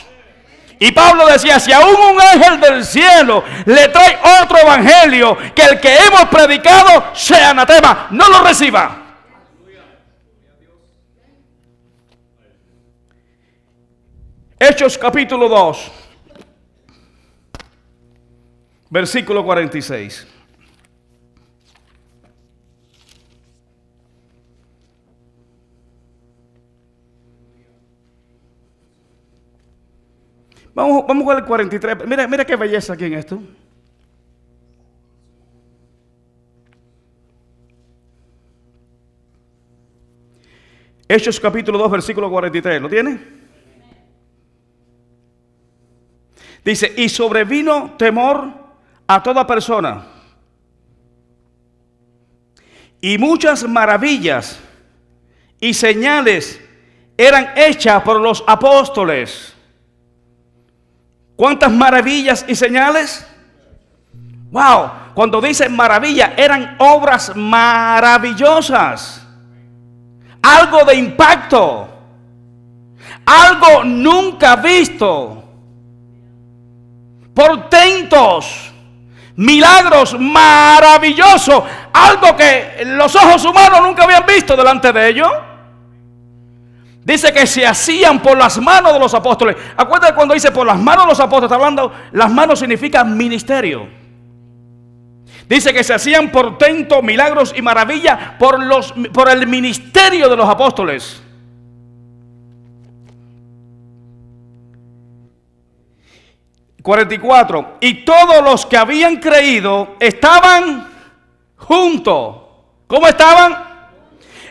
Y Pablo decía, si aún un ángel del cielo le trae otro evangelio que el que hemos predicado, sea anatema, no lo reciba. Hechos capítulo 2, versículo 46. Vamos con el 43. Mira qué belleza aquí en esto. Hechos capítulo 2, versículo 43. ¿Lo tiene? Dice, y sobrevino temor a toda persona, y muchas maravillas y señales eran hechas por los apóstoles. ¿Cuántas maravillas y señales? Wow, cuando dice maravilla, eran obras maravillosas, algo de impacto, algo nunca visto, portentos, milagros maravillosos, algo que los ojos humanos nunca habían visto delante de ellos. Dice que se hacían por las manos de los apóstoles. Acuérdate cuando dice por las manos de los apóstoles, está hablando, las manos significa ministerio. Dice que se hacían portentos, milagros y maravillas por el ministerio de los apóstoles. ...44... y todos los que habían creído estaban juntos. ¿Cómo estaban?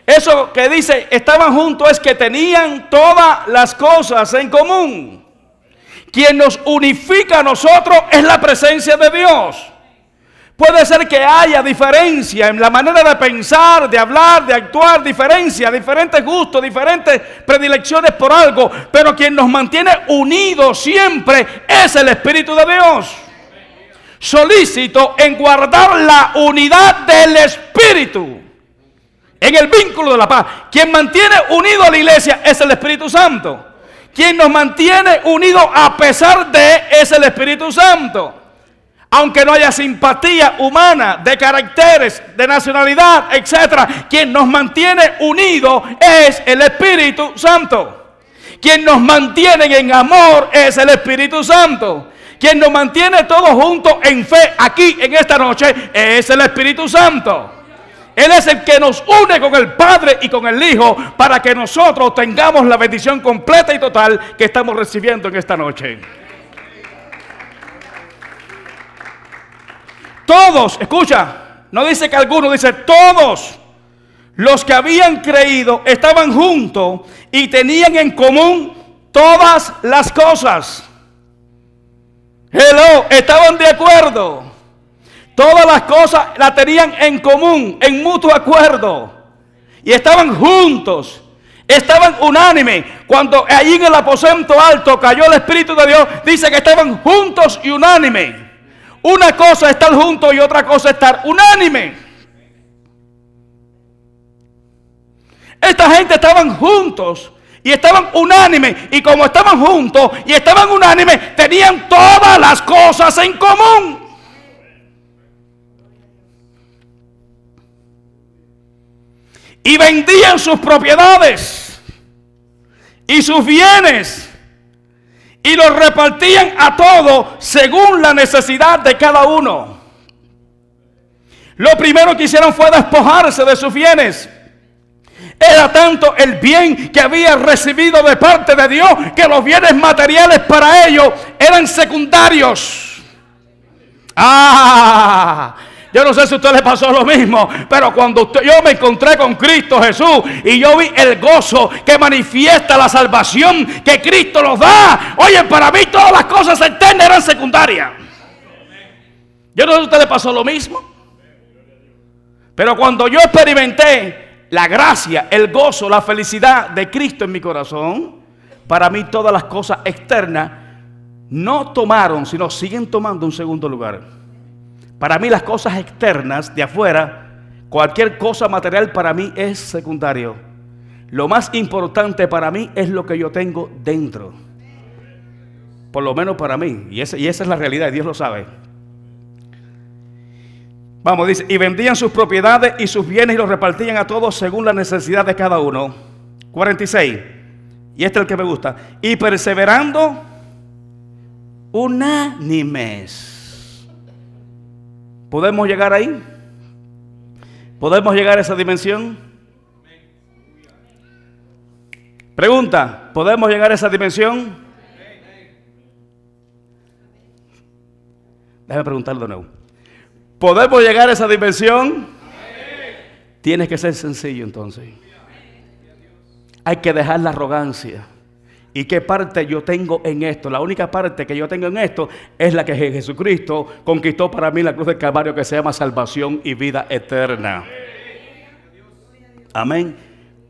Eso que dice estaban juntos es que tenían todas las cosas en común. Quien nos unifica a nosotros es la presencia de Dios. Puede ser que haya diferencia en la manera de pensar, de hablar, de actuar, diferentes gustos, diferentes predilecciones por algo, pero quien nos mantiene unidos siempre es el Espíritu de Dios. Solícito en guardar la unidad del Espíritu, en el vínculo de la paz. Quien mantiene unido a la iglesia es el Espíritu Santo. Quien nos mantiene unidos a pesar de es el Espíritu Santo. Aunque no haya simpatía humana, de caracteres, de nacionalidad, etc. Quien nos mantiene unidos es el Espíritu Santo. Quien nos mantiene en amor es el Espíritu Santo. Quien nos mantiene todos juntos en fe aquí en esta noche es el Espíritu Santo. Él es el que nos une con el Padre y con el Hijo para que nosotros tengamos la bendición completa y total que estamos recibiendo en esta noche. Todos, escucha, no dice que algunos, dice todos los que habían creído estaban juntos y tenían en común todas las cosas. Hello, estaban de acuerdo. Todas las cosas las tenían en común, en mutuo acuerdo. Y estaban juntos, estaban unánimes. Cuando allí en el aposento alto cayó el Espíritu de Dios, dice que estaban juntos y unánimes. Una cosa es estar juntos y otra cosa es estar unánime. Esta gente estaban juntos y estaban unánimes. Y como estaban juntos y estaban unánimes, tenían todas las cosas en común. Y vendían sus propiedades y sus bienes y los repartían a todos según la necesidad de cada uno. Lo primero que hicieron fue despojarse de sus bienes. Era tanto el bien que había recibido de parte de Dios que los bienes materiales para ellos eran secundarios. Yo no sé si a usted le pasó lo mismo, pero cuando yo me encontré con Cristo Jesús y yo vi el gozo que manifiesta la salvación que Cristo nos da, oye, para mí todas las cosas externas eran secundarias. Yo no sé si a usted le pasó lo mismo, pero cuando yo experimenté la gracia, el gozo, la felicidad de Cristo en mi corazón, para mí todas las cosas externas no tomaron, sino siguen tomando un segundo lugar. Para mí las cosas externas de afuera, cualquier cosa material para mí es secundario. Lo más importante para mí es lo que yo tengo dentro. Por lo menos para mí. Y esa es la realidad, y Dios lo sabe. Vamos, dice, y vendían sus propiedades y sus bienes y los repartían a todos según la necesidad de cada uno. 46. y este es el que me gusta, y perseverando unánimes. ¿Podemos llegar ahí? ¿Podemos llegar a esa dimensión? Pregunta, ¿podemos llegar a esa dimensión? Déjame preguntarlo de nuevo. ¿Podemos llegar a esa dimensión? Tienes que ser sencillo entonces. Hay que dejar la arrogancia. ¿Y qué parte yo tengo en esto? La única parte que yo tengo en esto es la que Jesucristo conquistó para mí en la cruz del Calvario, que se llama salvación y vida eterna. Amén.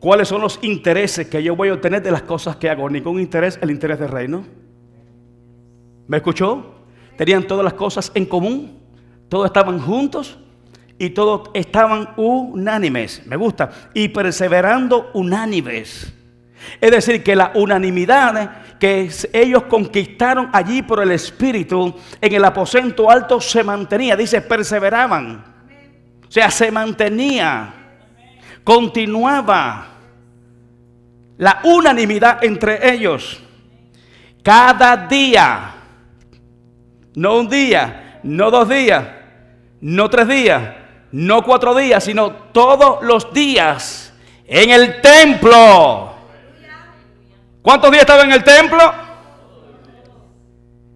¿Cuáles son los intereses que yo voy a obtener de las cosas que hago? Ningún interés, el interés del reino. ¿Me escuchó? Tenían todas las cosas en común. Todos estaban juntos y todos estaban unánimes. Me gusta. Y perseverando unánimes. Es decir, que la unanimidad que ellos conquistaron allí por el Espíritu en el aposento alto se mantenía. Dice, perseveraban. O sea, se mantenía. Continuaba la unanimidad entre ellos. Cada día. No un día, no 2 días, no 3 días, no 4 días, sino todos los días en el templo. ¿Cuántos días estaba en el templo?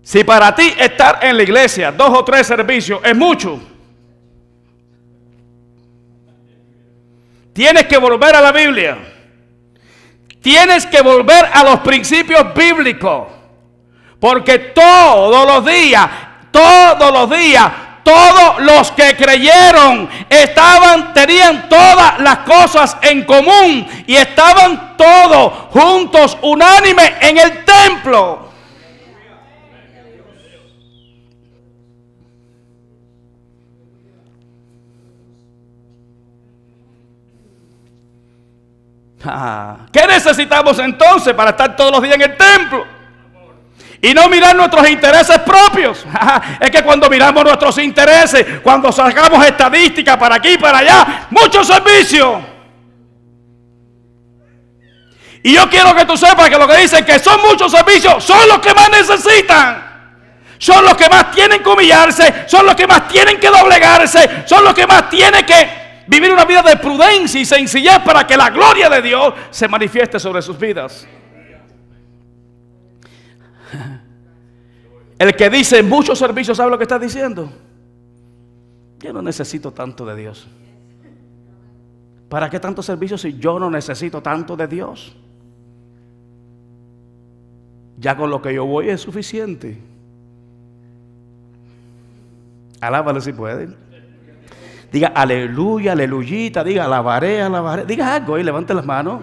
Si para ti estar en la iglesia 2 o 3 servicios es mucho, tienes que volver a la Biblia. Tienes que volver a los principios bíblicos. Porque todos los días, todos los que creyeron tenían todas las cosas en común y estaban todos juntos, unánimes en el templo. ¿Qué necesitamos entonces para estar todos los días en el templo? Y no mirar nuestros intereses propios. Es que cuando miramos nuestros intereses, cuando sacamos estadísticas para aquí y para allá, mucho servicio. Y yo quiero que tú sepas que lo que dicen que son muchos servicios son los que más necesitan. Son los que más tienen que humillarse, son los que más tienen que doblegarse, son los que más tienen que vivir una vida de prudencia y sencillez para que la gloria de Dios se manifieste sobre sus vidas. El que dice muchos servicios, ¿sabe lo que está diciendo? Yo no necesito tanto de Dios. ¿Para qué tantos servicios si yo no necesito tanto de Dios? Ya con lo que yo voy es suficiente. Alábale si puede. Diga aleluya, aleluyita. Diga alabaré, alabaré. Diga algo y levante las manos.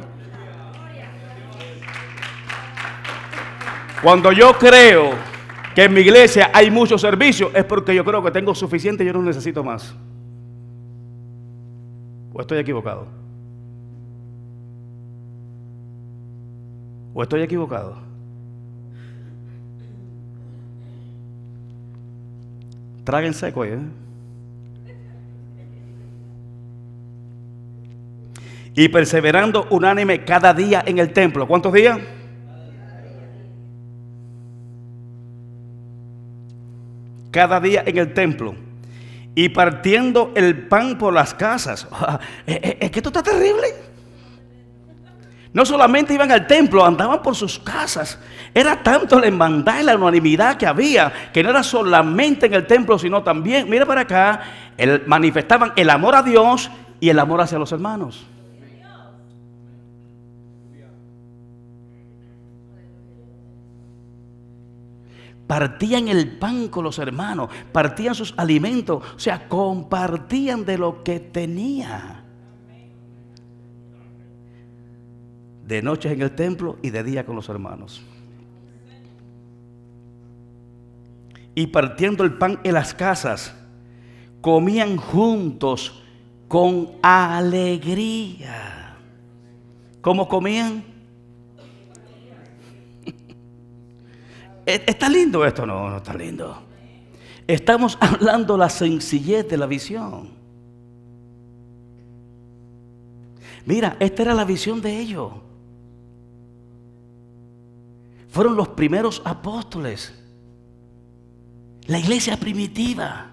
Cuando yo creo que en mi iglesia hay muchos servicios, es porque yo creo que tengo suficiente y yo no necesito más. ¿O estoy equivocado? ¿O estoy equivocado? Traguen seco, ¿eh? Y perseverando unánime cada día en el templo. ¿Cuántos días? Cada día en el templo. Y partiendo el pan por las casas. Es que esto está terrible. No solamente iban al templo, andaban por sus casas. Era tanto la hermandad y la unanimidad que había, que no era solamente en el templo, sino también, mira para acá, manifestaban el amor a Dios y el amor hacia los hermanos. Partían el pan con los hermanos, partían sus alimentos, o sea, compartían de lo que tenía. De noche en el templo y de día con los hermanos. Y partiendo el pan en las casas, comían juntos con alegría. ¿Cómo comían? ¿Está lindo esto? No, no está lindo. Estamos hablando de la sencillez de la visión. Mira, esta era la visión de ellos. fueron los primeros apóstoles, la iglesia primitiva,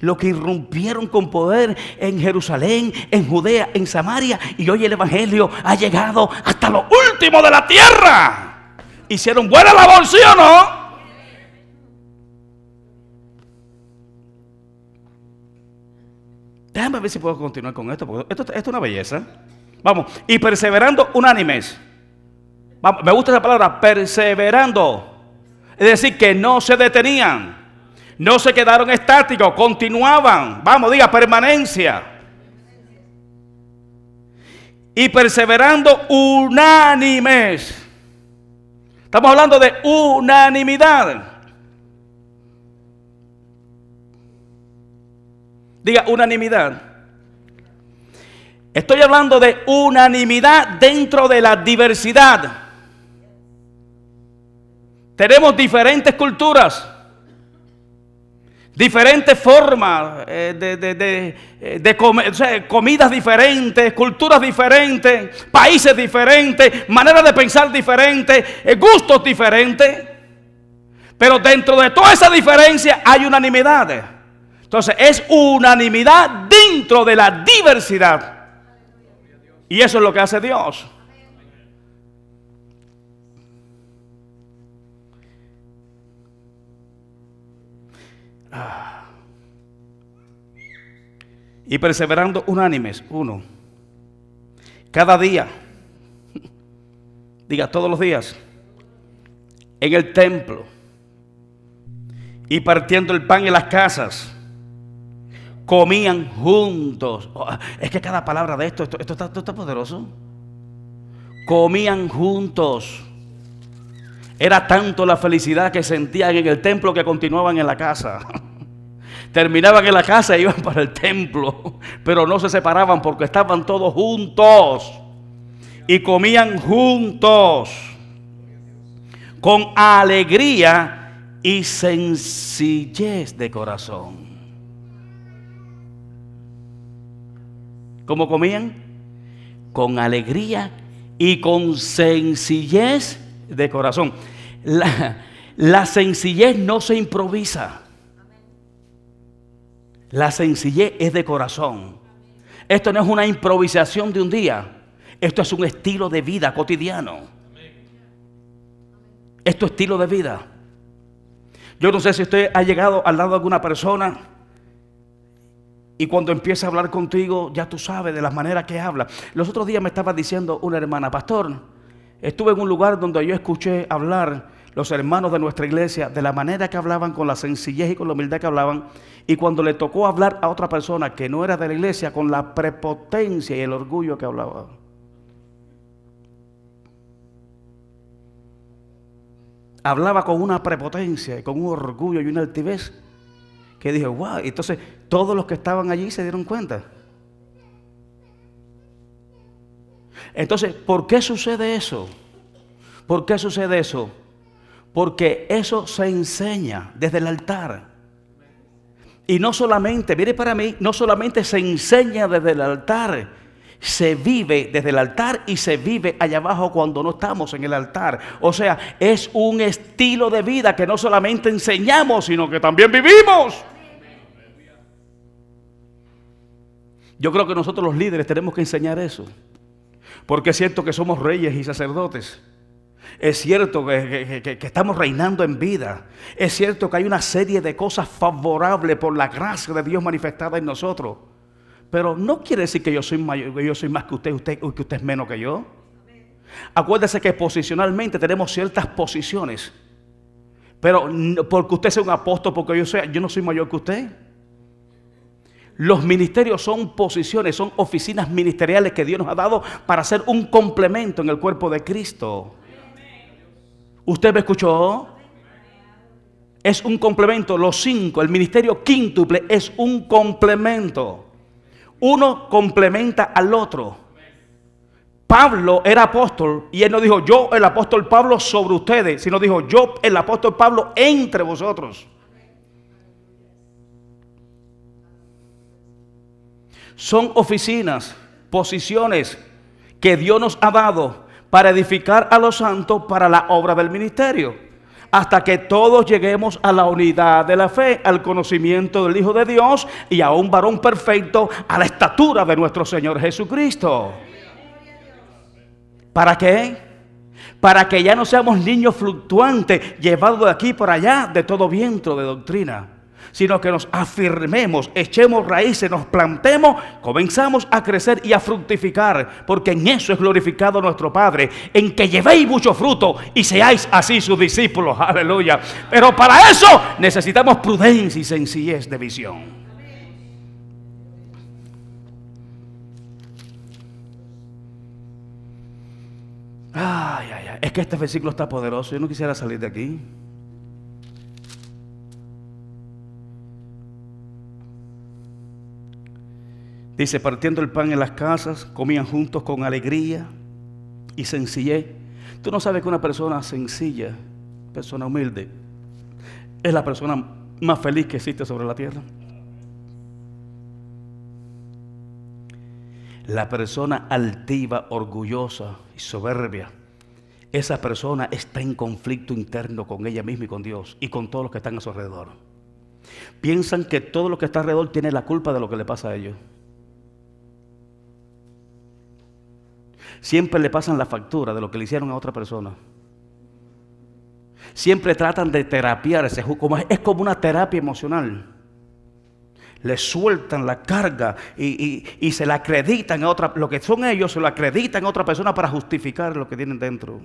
los que irrumpieron con poder en Jerusalén, en Judea, en Samaria, y hoy el evangelio ha llegado hasta lo último de la tierra. ¿Hicieron buena labor, sí o no? Déjame ver si puedo continuar con esto, porque esto es una belleza. Vamos, y perseverando unánimes. Vamos, me gusta esa palabra, perseverando. Es decir, que no se detenían, no se quedaron estáticos, continuaban. Vamos, diga permanencia. Y perseverando unánimes. Estamos hablando de unanimidad. Diga unanimidad. Estoy hablando de unanimidad dentro de la diversidad. Tenemos diferentes culturas, diferentes formas de comer, o sea, comidas diferentes, culturas diferentes, países diferentes, maneras de pensar diferentes, gustos diferentes. Pero dentro de toda esa diferencia hay unanimidad. Entonces es unanimidad dentro de la diversidad. Y eso es lo que hace Dios. Y perseverando unánimes, uno, cada día, diga todos los días, en el templo, y partiendo el pan en las casas, comían juntos. Es que cada palabra de esto está poderoso. Comían juntos. Era tanto la felicidad que sentían en el templo que continuaban en la casa. Terminaban en la casa e iban para el templo, pero no se separaban porque estaban todos juntos. Y comían juntos, con alegría y sencillez de corazón. ¿Cómo comían? Con alegría y con sencillez de corazón. La sencillez no se improvisa. La sencillez es de corazón. Esto no es una improvisación de un día. Esto es un estilo de vida cotidiano. Esto es estilo de vida. Yo no sé si usted ha llegado al lado de alguna persona y cuando empieza a hablar contigo, ya tú sabes de la manera que habla. Los otros días me estaba diciendo una hermana: pastor, estuve en un lugar donde yo escuché hablar los hermanos de nuestra iglesia de la manera que hablaban, con la sencillez y con la humildad que hablaban, y cuando le tocó hablar a otra persona que no era de la iglesia, con la prepotencia y el orgullo que hablaba. Hablaba con una prepotencia y con un orgullo y una altivez que dije, wow. Entonces todos los que estaban allí se dieron cuenta. Entonces, ¿por qué sucede eso? ¿Por qué sucede eso? Porque eso se enseña desde el altar. Y no solamente, mire para mí, no solamente se enseña desde el altar, se vive desde el altar y se vive allá abajo cuando no estamos en el altar. O sea, es un estilo de vida que no solamente enseñamos, sino que también vivimos. Yo creo que nosotros los líderes tenemos que enseñar eso. Porque es cierto que somos reyes y sacerdotes. Es cierto que estamos reinando en vida. Es cierto que hay una serie de cosas favorables por la gracia de Dios manifestada en nosotros. Pero no quiere decir que yo soy mayor, que yo soy más que usted o que usted es menos que yo. Acuérdese que posicionalmente tenemos ciertas posiciones. Pero porque usted sea un apóstol, porque yo no soy mayor que usted. Los ministerios son posiciones, son oficinas ministeriales que Dios nos ha dado para hacer un complemento en el cuerpo de Cristo. ¿Usted me escuchó? Es un complemento. Los 5, el ministerio quíntuple es un complemento. Uno complementa al otro. Pablo era apóstol y él no dijo yo el apóstol Pablo sobre ustedes, sino dijo yo el apóstol Pablo entre vosotros. Son oficinas, posiciones que Dios nos ha dado para edificar a los santos para la obra del ministerio, hasta que todos lleguemos a la unidad de la fe, al conocimiento del Hijo de Dios y a un varón perfecto, a la estatura de nuestro Señor Jesucristo. ¿Para qué? Para que ya no seamos niños fluctuantes, llevados de aquí por allá de todo viento de doctrina, sino que nos afirmemos, echemos raíces, nos plantemos, comenzamos a crecer y a fructificar, porque en eso es glorificado nuestro Padre, en que llevéis mucho fruto y seáis así sus discípulos. Aleluya. Pero para eso necesitamos prudencia y sencillez de visión. Ay, ay, ay. Es que este versículo está poderoso. Yo no quisiera salir de aquí. Dice, partiendo el pan en las casas, comían juntos con alegría y sencillez. Tú no sabes que una persona sencilla, persona humilde, es la persona más feliz que existe sobre la tierra. La persona altiva, orgullosa y soberbia, esa persona está en conflicto interno con ella misma y con Dios y con todos los que están a su alrededor. Piensan que todo lo que está alrededor tiene la culpa de lo que le pasa a ellos. Siempre le pasan la factura de lo que le hicieron a otra persona. Siempre tratan de terapiarse, es como una terapia emocional. Le sueltan la carga y se la acreditan a otra, lo que son ellos se lo acreditan a otra persona para justificar lo que tienen dentro.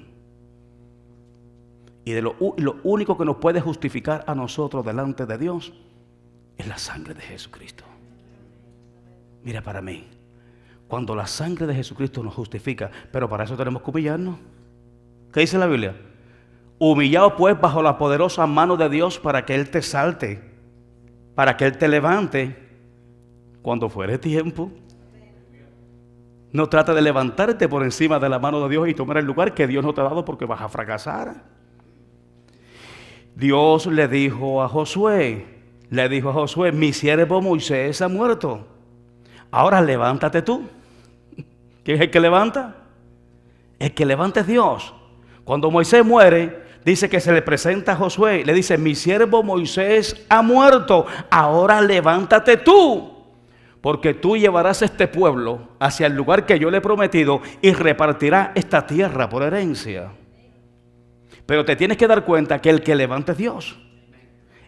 Y lo único que nos puede justificar a nosotros delante de Dios es la sangre de Jesucristo. Mira, para mí, cuando la sangre de Jesucristo nos justifica, pero para eso tenemos que humillarnos. ¿Qué dice la Biblia? Humillado pues bajo la poderosa mano de Dios para que Él te salte, para que Él te levante cuando fuere tiempo. No trata de levantarte por encima de la mano de Dios y tomar el lugar que Dios no te ha dado, porque vas a fracasar. Dios le dijo a Josué, mi siervo Moisés ha muerto. Ahora levántate tú. ¿Quién es el que levanta? El que levanta es Dios. Cuando Moisés muere, dice que se le presenta a Josué, le dice, mi siervo Moisés ha muerto, ahora levántate tú, porque tú llevarás este pueblo hacia el lugar que yo le he prometido y repartirá esta tierra por herencia. Pero te tienes que dar cuenta que el que levanta es Dios.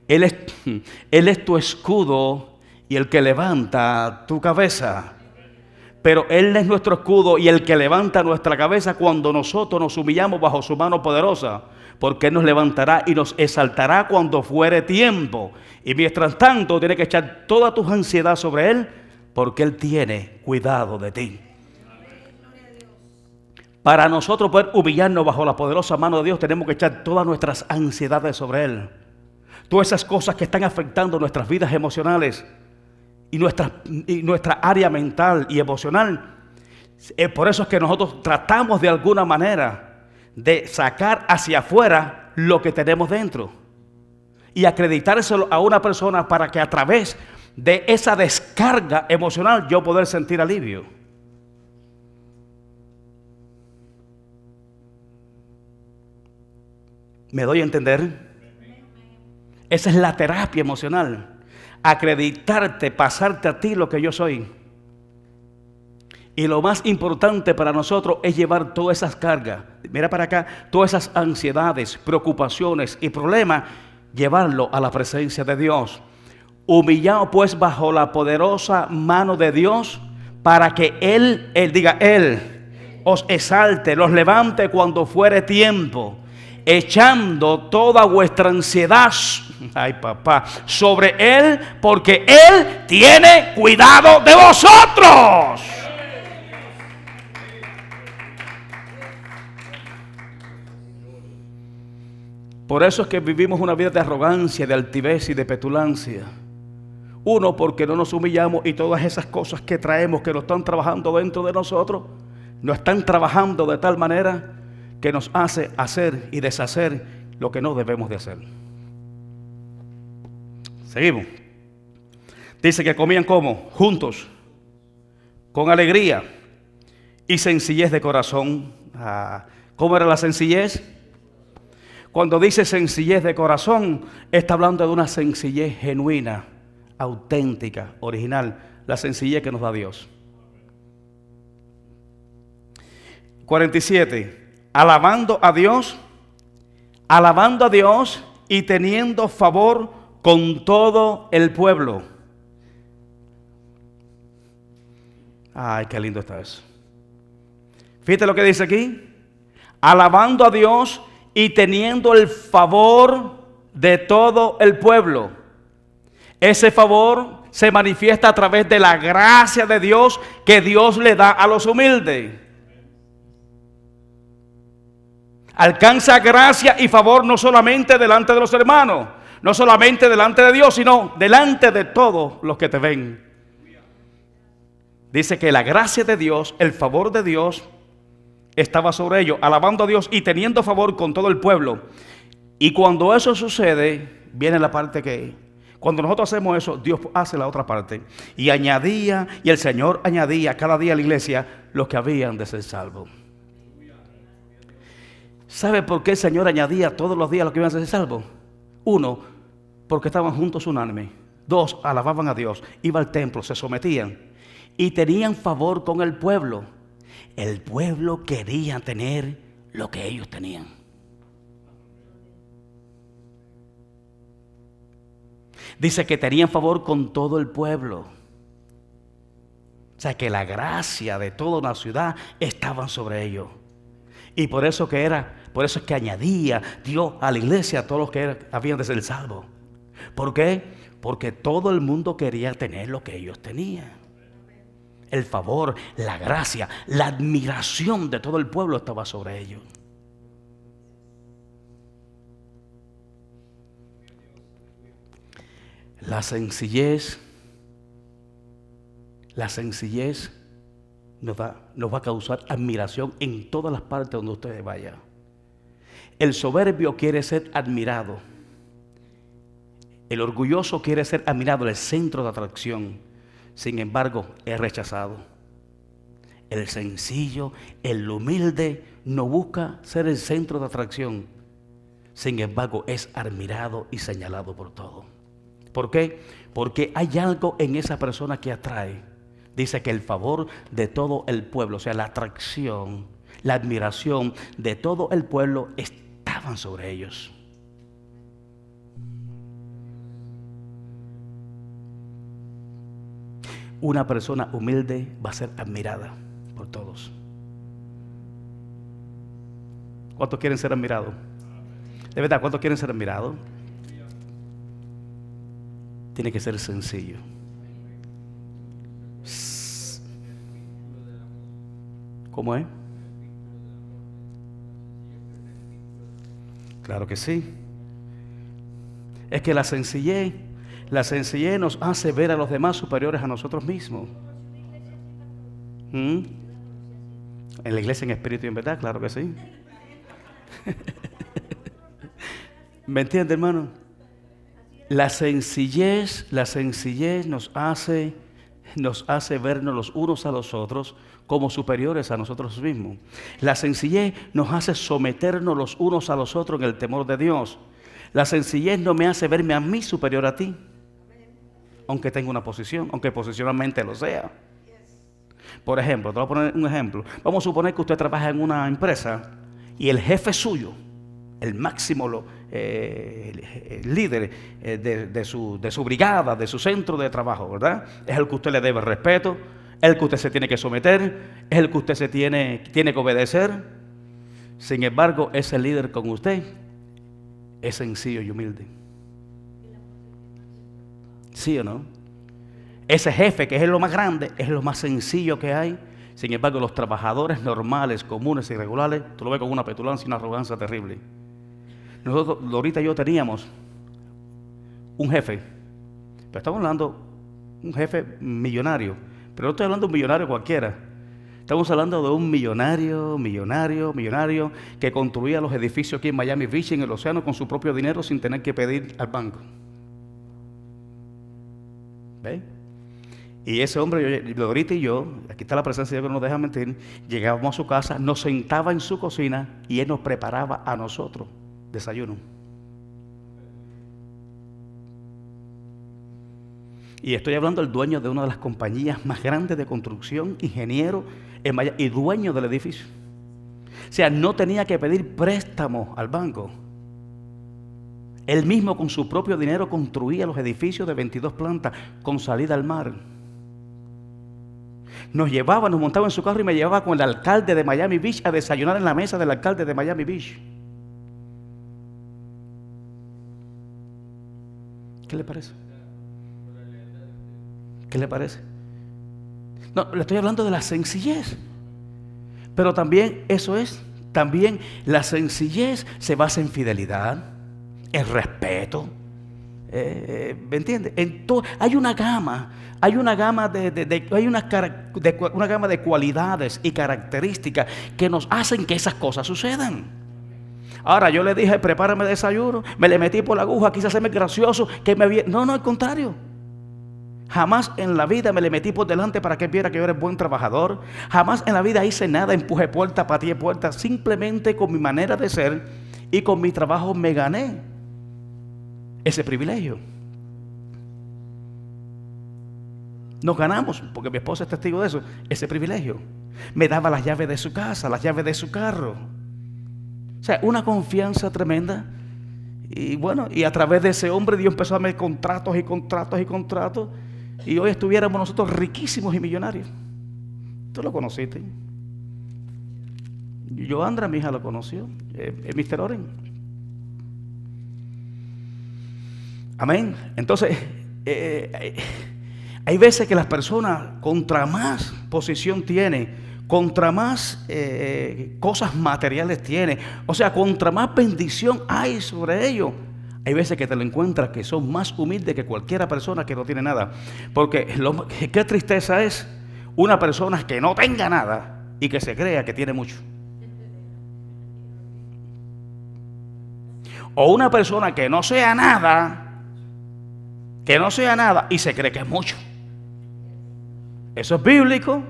Él es tu escudo y el que levanta tu cabeza. Pero Él es nuestro escudo y el que levanta nuestra cabeza cuando nosotros nos humillamos bajo su mano poderosa, porque Él nos levantará y nos exaltará cuando fuere tiempo. Y mientras tanto tienes que echar toda tu ansiedad sobre Él, porque Él tiene cuidado de ti. Para nosotros poder humillarnos bajo la poderosa mano de Dios, tenemos que echar todas nuestras ansiedades sobre Él. Todas esas cosas que están afectando nuestras vidas emocionales y nuestra área mental y emocional. Por eso es que nosotros tratamos de alguna manera de sacar hacia afuera lo que tenemos dentro y acreditárselo a una persona para que a través de esa descarga emocional yo poder sentir alivio. ¿Me doy a entender? Esa es la terapia emocional. Acreditarte, pasarte a ti lo que yo soy. Y lo más importante para nosotros es llevar todas esas cargas, mira para acá, todas esas ansiedades, preocupaciones y problemas, llevarlo a la presencia de Dios. Humillado pues bajo la poderosa mano de Dios, para que Él os exalte, los levante cuando fuere tiempo, echando toda vuestra ansiedad, ay papá, sobre Él, porque Él tiene cuidado de vosotros. Por eso es que vivimos una vida de arrogancia, de altivez y de petulancia. Uno, porque no nos humillamos y todas esas cosas que traemos, que nos están trabajando dentro de nosotros, nos están trabajando de tal manera que nos hace hacer y deshacer lo que no debemos de hacer. Seguimos. Dice que comían ¿cómo? Juntos, con alegría y sencillez de corazón. ¿Cómo era la sencillez? Cuando dice sencillez de corazón, está hablando de una sencillez genuina, auténtica, original, la sencillez que nos da Dios. 47. Alabando a Dios y teniendo favor con todo el pueblo. Ay, qué lindo está eso. Fíjate lo que dice aquí. Alabando a Dios y teniendo el favor de todo el pueblo. Ese favor se manifiesta a través de la gracia de Dios que Dios le da a los humildes. Alcanza gracia y favor no solamente delante de los hermanos, no solamente delante de Dios, sino delante de todos los que te ven. Dice que la gracia de Dios, el favor de Dios estaba sobre ellos, alabando a Dios y teniendo favor con todo el pueblo. Y cuando eso sucede, viene la parte que, cuando nosotros hacemos eso, Dios hace la otra parte. Y el Señor añadía cada día a la iglesia los que habían de ser salvos. ¿Sabe por qué el Señor añadía todos los días los que iban a ser salvos? 1, porque estaban juntos unánimes. 2, alababan a Dios, iban al templo, se sometían y tenían favor con el pueblo. El pueblo quería tener lo que ellos tenían. Dice que tenían favor con todo el pueblo. O sea que la gracia de toda una ciudad estaba sobre ellos. Y por eso es que añadía Dios a la iglesia a todos los que habían de ser salvos. ¿Por qué? Porque todo el mundo quería tener lo que ellos tenían. El favor, la gracia, la admiración de todo el pueblo estaba sobre ellos. La sencillez nos va a causar admiración en todas las partes donde ustedes vayan. El soberbio quiere ser admirado. El orgulloso quiere ser admirado, el centro de atracción. Sin embargo, es rechazado. El sencillo, el humilde, no busca ser el centro de atracción. Sin embargo, es admirado y señalado por todos. ¿Por qué? Porque hay algo en esa persona que atrae. Dice que el favor de todo el pueblo, o sea, la atracción, la admiración de todo el pueblo estaban sobre ellos. Una persona humilde va a ser admirada por todos. ¿Cuántos quieren ser admirados? De verdad, ¿cuántos quieren ser admirados? Tiene que ser sencillo. ¿Cómo es? Claro que sí. Es que la sencillez nos hace ver a los demás superiores a nosotros mismos. En la iglesia en espíritu y en verdad, claro que sí. ¿Me entiende, hermano? La sencillez nos hace vernos los unos a los otros como superiores a nosotros mismos. La sencillez nos hace someternos los unos a los otros en el temor de Dios. La sencillez no me hace verme a mí superior a ti, aunque tenga una posición, aunque posicionalmente lo sea. Por ejemplo, te voy a poner un ejemplo. Vamos a suponer que usted trabaja en una empresa y el jefe suyo, el máximo el líder de su brigada, de su centro de trabajo, ¿verdad? Es el que usted le debe respeto, es el que usted se tiene que someter, es el que usted se tiene que obedecer. Sin embargo, ese líder con usted es sencillo y humilde. ¿Sí o no? Ese jefe que es lo más grande, es lo más sencillo que hay. Sin embargo, los trabajadores normales, comunes y regulares, tú lo ves con una petulancia y una arrogancia terrible. Nosotros, Lorita y yo teníamos un jefe, pero estamos hablando de un jefe millonario, pero no estoy hablando de un millonario cualquiera. Estamos hablando de un millonario que construía los edificios aquí en Miami Beach, en el océano, con su propio dinero sin tener que pedir al banco. ¿Ve? Y ese hombre, Lorita y yo, aquí está la presencia de Dios que no nos deja mentir, llegábamos a su casa, nos sentaba en su cocina y él nos preparaba a nosotros desayuno. Y estoy hablando del dueño de una de las compañías más grandes de construcción, ingeniero en Miami, y dueño del edificio. O sea, no tenía que pedir préstamo al banco. Él mismo con su propio dinero construía los edificios de 22 plantas con salida al mar. Nos montaba en su carro y me llevaba con el alcalde de Miami Beach a desayunar en la mesa del alcalde de Miami Beach. ¿Qué le parece? ¿Qué le parece? No, le estoy hablando de la sencillez. Pero también también la sencillez se basa en fidelidad, en respeto. ¿Me entiendes? Hay una gama de cualidades y características que nos hacen que esas cosas sucedan. Ahora yo le dije, prepárame desayuno, me le metí por la aguja, quise hacerme gracioso, no, al contrario. Jamás en la vida me le metí por delante para que él viera que yo era buen trabajador. Jamás en la vida hice nada, empujé puerta, pateé puerta. Simplemente con mi manera de ser y con mi trabajo me gané ese privilegio. Nos ganamos, porque mi esposa es testigo de eso, ese privilegio. Me daba las llaves de su casa, las llaves de su carro. O sea, una confianza tremenda. Y bueno, y a través de ese hombre Dios empezó a darme contratos y contratos y contratos. Y hoy estuviéramos nosotros riquísimos y millonarios. Tú lo conociste. Joandra, mi hija, lo conoció. Mr. Oren. Amén. Entonces, hay veces que las personas, contra más posición tienen, contra más cosas materiales tienen, o sea, contra más bendición hay sobre ellos, hay veces que te lo encuentras que son más humildes que cualquier persona que no tiene nada. Porque qué tristeza es una persona que no tenga nada y que se crea que tiene mucho. O una persona que no sea nada y se cree que es mucho. Eso es bíblico.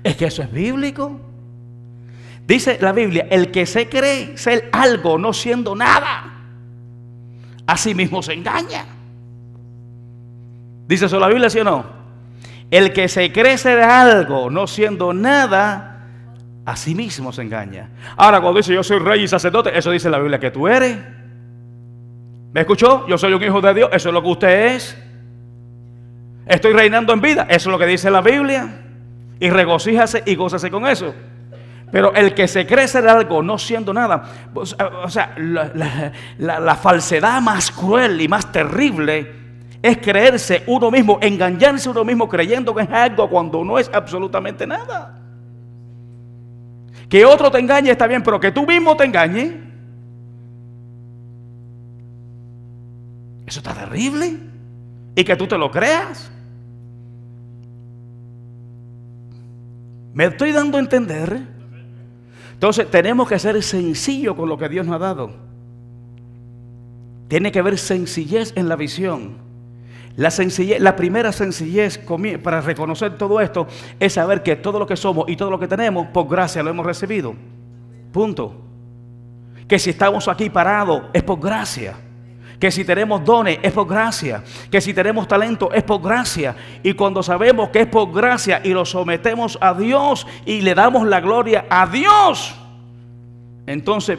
Es que eso es bíblico. Dice la Biblia, el que se cree ser algo no siendo nada, a sí mismo se engaña. ¿Dice eso la Biblia, sí o no? El que se cree ser algo no siendo nada, a sí mismo se engaña. Ahora cuando dice yo soy rey y sacerdote, eso dice la Biblia que tú eres. ¿Me escuchó? Yo soy un hijo de Dios, eso es lo que usted es. Estoy reinando en vida, eso es lo que dice la Biblia. Y regocíjase y gózase con eso. Pero el que se cree ser algo no siendo nada, pues, o sea, la falsedad más cruel y más terrible es creerse uno mismo, engañarse uno mismo creyendo que es algo cuando no es absolutamente nada. Que otro te engañe está bien, pero que tú mismo te engañes, eso está terrible. Y que tú te lo creas. ¿Me estoy dando a entender? Entonces tenemos que ser sencillos con lo que Dios nos ha dado. Tiene que haber sencillez en la visión. La primera sencillez para reconocer todo esto es saber que todo lo que somos y todo lo que tenemos por gracia lo hemos recibido. Punto. Que si estamos aquí parados es por gracia. Que si tenemos dones es por gracia. Que si tenemos talento es por gracia. Y cuando sabemos que es por gracia y lo sometemos a Dios y le damos la gloria a Dios, entonces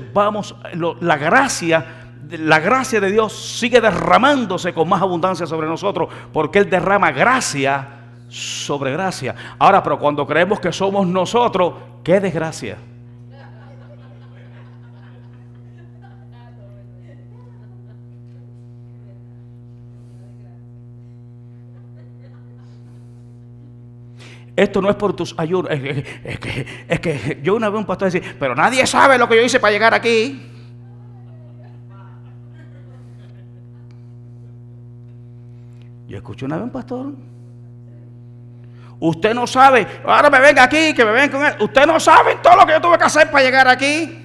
la gracia de Dios sigue derramándose con más abundancia sobre nosotros, porque Él derrama gracia sobre gracia. Ahora, pero cuando creemos que somos nosotros, qué desgracia. Esto no es por tus ayunos. Es que yo una vez un pastor decía, pero nadie sabe lo que yo hice para llegar aquí. Yo escuché una vez un pastor. Usted no sabe, ahora me venga aquí, que me ven con él. Usted no sabe todo lo que yo tuve que hacer para llegar aquí.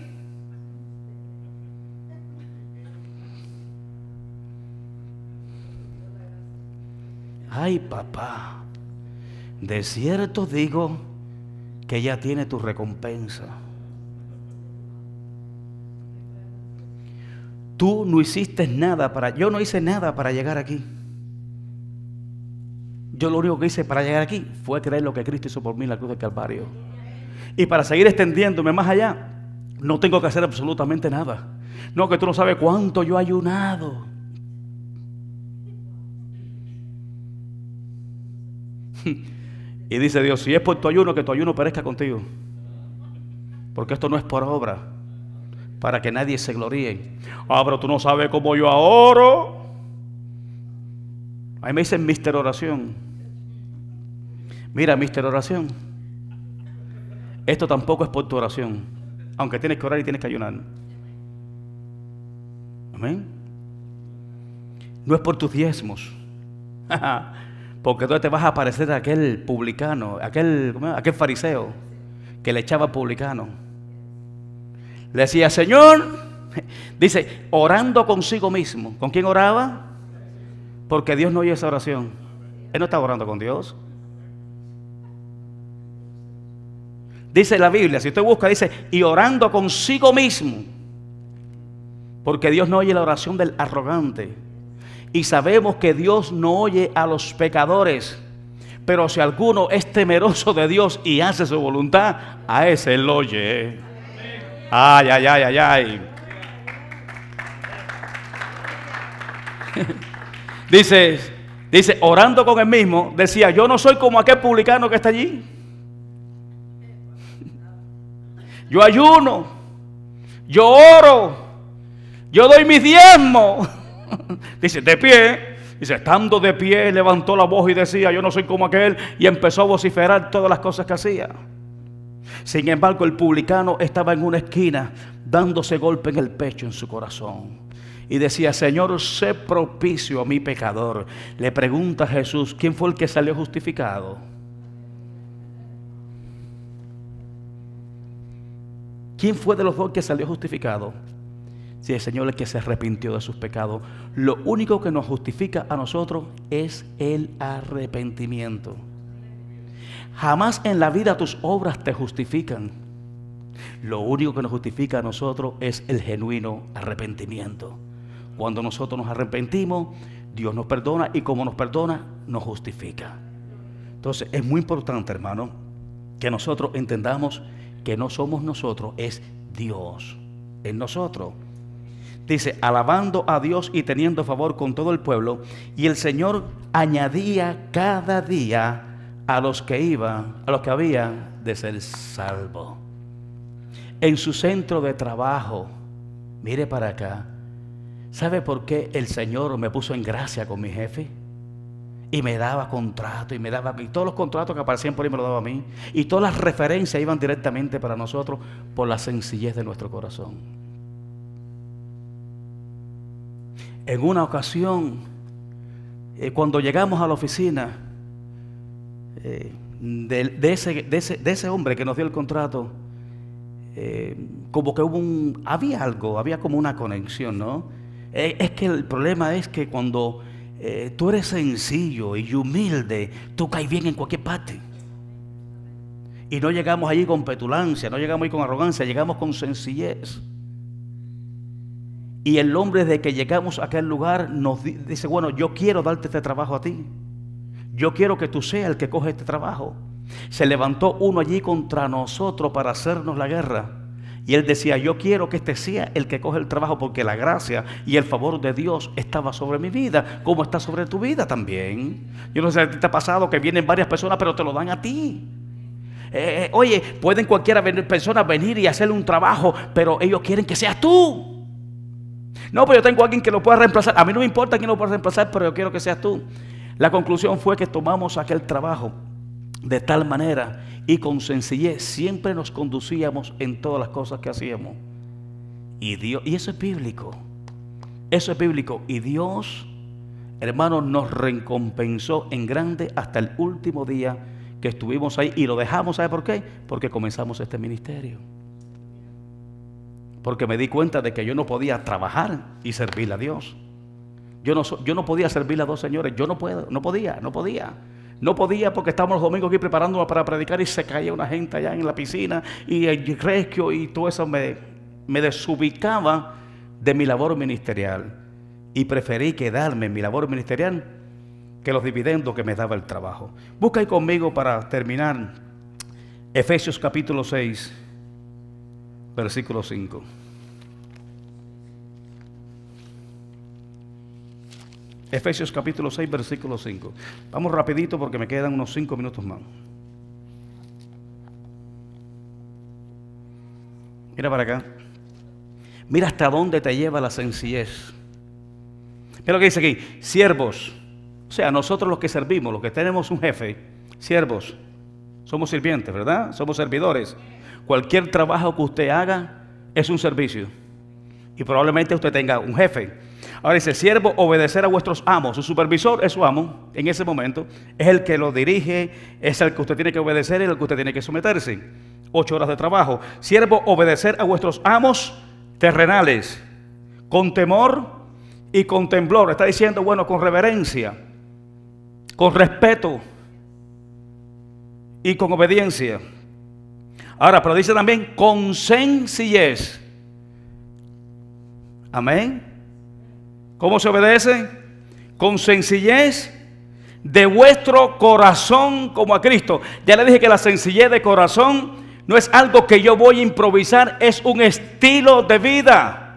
Ay, papá, de cierto digo que ella tiene tu recompensa. Tú no hiciste nada yo no hice nada para llegar aquí. Yo lo único que hice para llegar aquí fue creer lo que Cristo hizo por mí en la cruz del Calvario. Y para seguir extendiéndome más allá, no tengo que hacer absolutamente nada. No, que tú no sabes cuánto yo he ayunado. Y dice Dios, si es por tu ayuno, que tu ayuno perezca contigo. Porque esto no es por obra, para que nadie se gloríe. Ah, pero tú no sabes cómo yo oro. Ahí me dicen Mister Oración. Mira, Mister Oración, esto tampoco es por tu oración, aunque tienes que orar y tienes que ayunar. Amén. No es por tus diezmos. Porque tú te vas a parecer a aquel publicano, aquel fariseo que le echaba publicano. Le decía, Señor, dice, orando consigo mismo. ¿Con quién oraba? Porque Dios no oye esa oración. Él no está orando con Dios. Dice la Biblia, si usted busca, dice, y orando consigo mismo. Porque Dios no oye la oración del arrogante. Y sabemos que Dios no oye a los pecadores. Pero si alguno es temeroso de Dios y hace su voluntad, a ese Él oye. Ay, ay, ay, ay, ay. Dice, orando con él mismo, decía, yo no soy como aquel publicano que está allí. Yo ayuno, yo oro, yo doy mis diezmos. Dice, de pie. Dice, estando de pie, levantó la voz y decía, yo no soy como aquel. Y empezó a vociferar todas las cosas que hacía. Sin embargo, el publicano estaba en una esquina, dándose golpe en el pecho, en su corazón. Y decía, Señor, sé propicio a mi pecador. Le pregunta a Jesús, ¿quién fue el que salió justificado? ¿Quién fue de los dos que salió justificado? Si el Señor es el que se arrepintió de sus pecados. Lo único que nos justifica a nosotros es el arrepentimiento. Jamás en la vida tus obras te justifican. Lo único que nos justifica a nosotros es el genuino arrepentimiento. Cuando nosotros nos arrepentimos, Dios nos perdona y como nos perdona, nos justifica. Entonces es muy importante, hermano, que nosotros entendamos que no somos nosotros, es Dios en nosotros. Dice, alabando a Dios y teniendo favor con todo el pueblo, y el Señor añadía cada día a los que había de ser salvos. En su centro de trabajo, mire para acá, ¿sabe por qué el Señor me puso en gracia con mi jefe? Y me daba contrato, y todos los contratos que aparecían por ahí me los daba a mí. Y todas las referencias iban directamente para nosotros por la sencillez de nuestro corazón. En una ocasión, cuando llegamos a la oficina de ese hombre que nos dio el contrato, como que había como una conexión, ¿no? Es que el problema es que cuando tú eres sencillo y humilde, tú caes bien en cualquier parte. Y no llegamos allí con petulancia, no llegamos allí con arrogancia, llegamos con sencillez. Y el hombre, desde que llegamos a aquel lugar, nos dice, bueno, yo quiero darte este trabajo a ti. Yo quiero que tú seas el que coge este trabajo. Se levantó uno allí contra nosotros para hacernos la guerra. Y él decía, yo quiero que este sea el que coge el trabajo, porque la gracia y el favor de Dios estaba sobre mi vida, como está sobre tu vida también. Yo no sé si te ha pasado que vienen varias personas, pero te lo dan a ti. Oye, pueden personas venir y hacerle un trabajo, pero ellos quieren que seas tú. No, pero yo tengo a alguien que lo pueda reemplazar. A mí no me importa quién lo pueda reemplazar, pero yo quiero que seas tú. La conclusión fue que tomamos aquel trabajo de tal manera y con sencillez siempre nos conducíamos en todas las cosas que hacíamos. Y eso es bíblico. Eso es bíblico. Y Dios, hermanos, nos recompensó en grande hasta el último día que estuvimos ahí. Y lo dejamos, ¿sabe por qué? Porque comenzamos este ministerio. Porque me di cuenta de que yo no podía trabajar y servirle a Dios. Yo no podía servir a dos señores. Yo no podía. No podía porque estábamos los domingos aquí preparándonos para predicar y se caía una gente allá en la piscina y el rescue y todo eso me desubicaba de mi labor ministerial. Y preferí quedarme en mi labor ministerial que los dividendos que me daba el trabajo. Busca ahí conmigo para terminar Efesios capítulo 6, versículo 5. Efesios capítulo 6, versículo 5. Vamos rapidito porque me quedan unos 5 minutos más. Mira para acá. Mira hasta dónde te lleva la sencillez. Mira lo que dice aquí. Siervos. O sea, nosotros los que servimos, los que tenemos un jefe, siervos. Somos sirvientes, ¿verdad? Somos servidores. Cualquier trabajo que usted haga es un servicio. Y probablemente usted tenga un jefe. Ahora dice, siervo, obedecer a vuestros amos. Su supervisor es su amo en ese momento. Es el que lo dirige, es el que usted tiene que obedecer y el que usted tiene que someterse. 8 horas de trabajo. Siervo, obedecer a vuestros amos terrenales, con temor y con temblor. Está diciendo, bueno, con reverencia, con respeto y con obediencia. Ahora, pero dice también, con sencillez. Amén. ¿Cómo se obedece? Con sencillez de vuestro corazón como a Cristo. Ya le dije que la sencillez de corazón no es algo que yo voy a improvisar, es un estilo de vida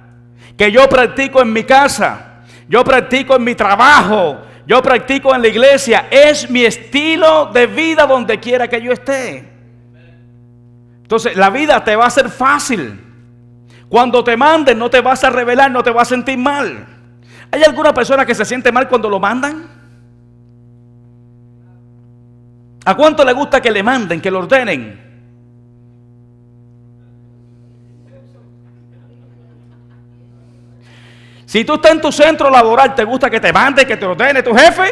que yo practico en mi casa, yo practico en mi trabajo, yo practico en la iglesia. Es mi estilo de vida donde quiera que yo esté. Entonces la vida te va a ser fácil. Cuando te manden no te vas a rebelar, no te vas a sentir mal. ¿Hay alguna persona que se siente mal cuando lo mandan? ¿A cuánto le gusta que le manden, que lo ordenen? Si tú estás en tu centro laboral, ¿te gusta que te mande, que te ordene tu jefe?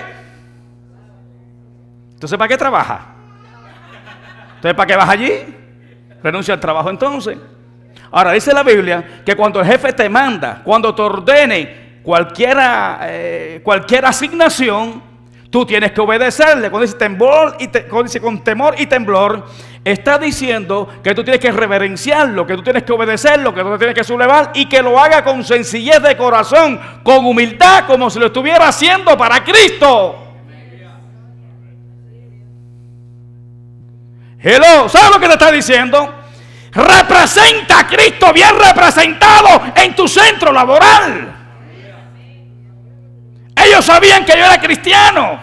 Entonces, ¿para qué trabajas? Entonces, ¿para qué vas allí? Renuncia al trabajo entonces. Ahora, dice la Biblia que cuando el jefe te manda, cuando te ordene cualquier asignación, tú tienes que obedecerle. Cuando dice con temor y temblor, está diciendo que tú tienes que reverenciarlo, que tú tienes que obedecerlo, que tú te tienes que sublevar y que lo haga con sencillez de corazón, con humildad, como si lo estuviera haciendo para Cristo. Hello, ¿sabes lo que te está diciendo? Representa a Cristo bien representado en tu centro laboral. Ellos sabían que yo era cristiano.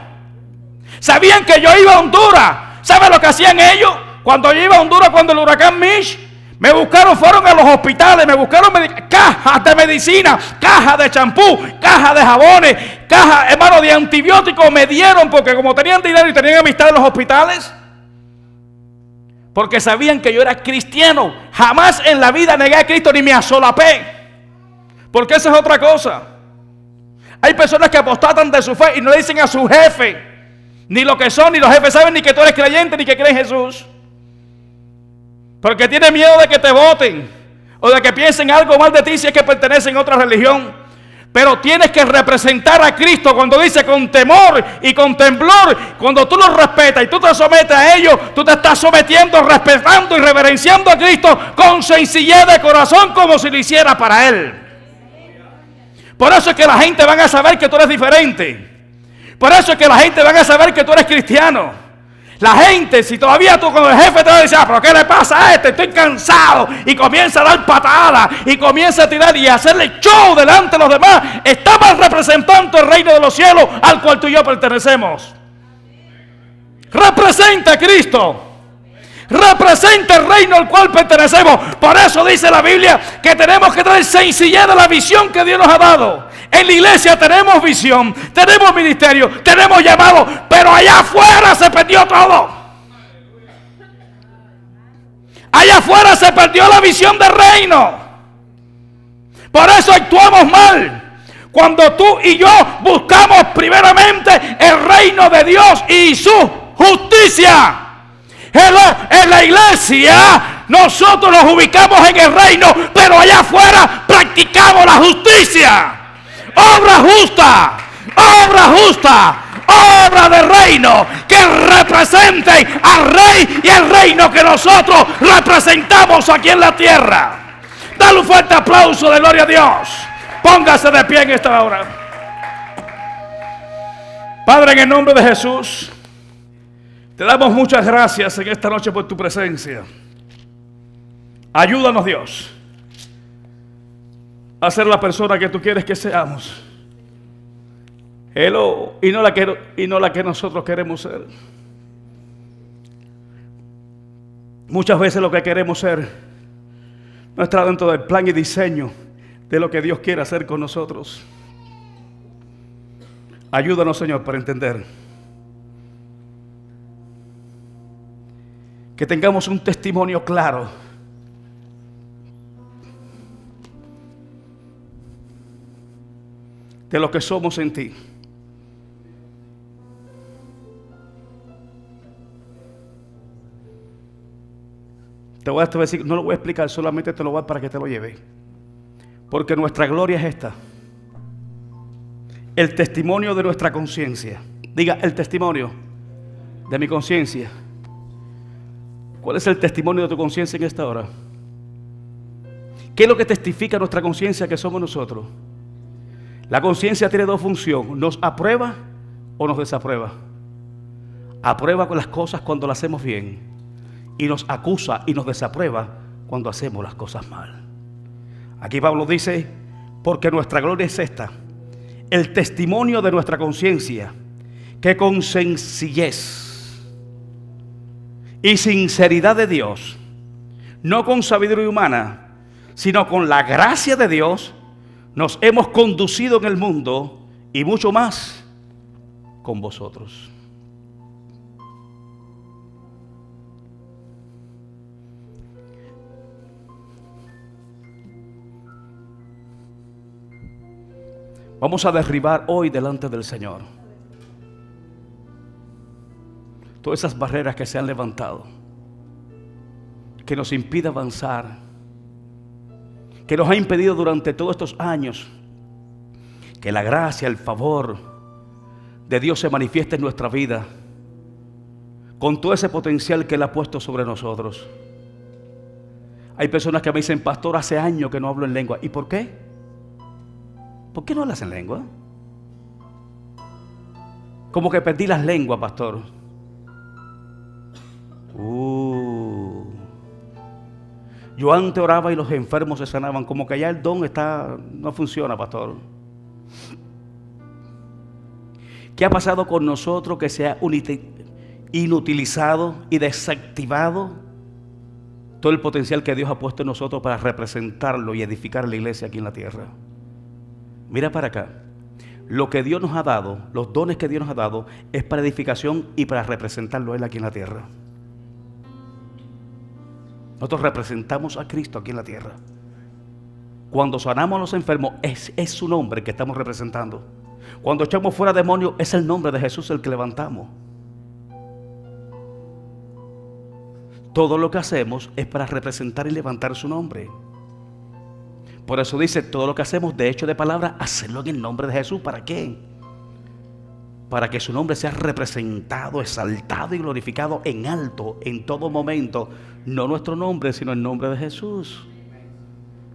Sabían que yo iba a Honduras. ¿Saben lo que hacían ellos? Cuando yo iba a Honduras, cuando el huracán Mitch, fueron a los hospitales, me buscaron cajas de medicina, cajas de champú, cajas de jabones, cajas, hermano, de antibióticos me dieron, porque como tenían dinero y tenían amistad en los hospitales, porque sabían que yo era cristiano. Jamás en la vida negué a Cristo ni me asolapé, porque esa es otra cosa. Hay personas que apostatan de su fe y no le dicen a su jefe ni lo que son, ni los jefes saben ni que tú eres creyente ni que crees en Jesús, porque tiene miedo de que te voten o de que piensen algo mal de ti si es que pertenecen a otra religión. Pero tienes que representar a Cristo. Cuando dice con temor y con temblor, cuando tú los respetas y tú te sometes a ellos, tú te estás sometiendo, respetando y reverenciando a Cristo con sencillez de corazón, como si lo hiciera para Él. Por eso es que la gente van a saber que tú eres diferente. Por eso es que la gente van a saber que tú eres cristiano. La gente, si todavía tú con el jefe te va a decir, pero ¿qué le pasa a este? Estoy cansado. Y comienza a dar patadas y comienza a tirar y a hacerle show delante de los demás. Estamos representando el reino de los cielos al cual tú y yo pertenecemos. Representa a Cristo. Representa el reino al cual pertenecemos. Por eso dice la Biblia que tenemos que tener sencillez de la visión que Dios nos ha dado. En la iglesia tenemos visión, tenemos ministerio, tenemos llamado, pero allá afuera se perdió todo. Allá afuera se perdió la visión del reino. Por eso actuamos mal. Cuando tú y yo buscamos primeramente el reino de Dios y su justicia. En la iglesia nosotros nos ubicamos en el reino, pero allá afuera practicamos la justicia. obra justa, obra justa, obra de reino que represente al Rey y el reino que nosotros representamos aquí en la tierra. Dale un fuerte aplauso de gloria a Dios. Póngase de pie en esta hora. Padre, en el nombre de Jesús, te damos muchas gracias en esta noche por tu presencia. Ayúdanos, Dios, a ser la persona que tú quieres que seamos. Y no la que nosotros queremos ser. Muchas veces lo que queremos ser no está dentro del plan y diseño de lo que Dios quiere hacer con nosotros. Ayúdanos, Señor, para entender que tengamos un testimonio claro de lo que somos en ti. Te voy a decir, no lo voy a explicar, solamente te lo voy a dar para que te lo lleve. Porque nuestra gloria es esta: el testimonio de nuestra conciencia. Diga, el testimonio de mi conciencia. ¿Cuál es el testimonio de tu conciencia en esta hora? ¿Qué es lo que testifica nuestra conciencia que somos nosotros? La conciencia tiene dos funciones: ¿nos aprueba o nos desaprueba? Aprueba con las cosas cuando las hacemos bien, y nos acusa y nos desaprueba cuando hacemos las cosas mal. Aquí Pablo dice: porque nuestra gloria es esta, el testimonio de nuestra conciencia, que con sencillez y sinceridad de Dios, no con sabiduría humana, sino con la gracia de Dios, nos hemos conducido en el mundo, y mucho más con vosotros. Vamos a derribar hoy delante del Señor todas esas barreras que se han levantado, que nos impide avanzar, que nos ha impedido durante todos estos años que la gracia, el favor de Dios se manifieste en nuestra vida con todo ese potencial que Él ha puesto sobre nosotros. Hay personas que me dicen: pastor, hace años que no hablo en lengua. ¿Y por qué? ¿Por qué no hablas en lengua? Como que perdí las lenguas, pastor. Yo antes oraba y los enfermos se sanaban. Como que ya el don no funciona, pastor. ¿Qué ha pasado con nosotros que se ha inutilizado y desactivado todo el potencial que Dios ha puesto en nosotros para representarlo y edificar la iglesia aquí en la tierra? Mira para acá. Lo que Dios nos ha dado, los dones que Dios nos ha dado, es para edificación y para representarlo a Él aquí en la tierra. Nosotros representamos a Cristo aquí en la tierra. Cuando sanamos a los enfermos, es su nombre que estamos representando. Cuando echamos fuera demonios, es el nombre de Jesús el que levantamos. Todo lo que hacemos es para representar y levantar su nombre. Por eso dice: todo lo que hacemos de hecho, de palabra, hacerlo en el nombre de Jesús. ¿Para qué? Para que su nombre sea representado, exaltado y glorificado en alto en todo momento. No nuestro nombre, sino el nombre de Jesús.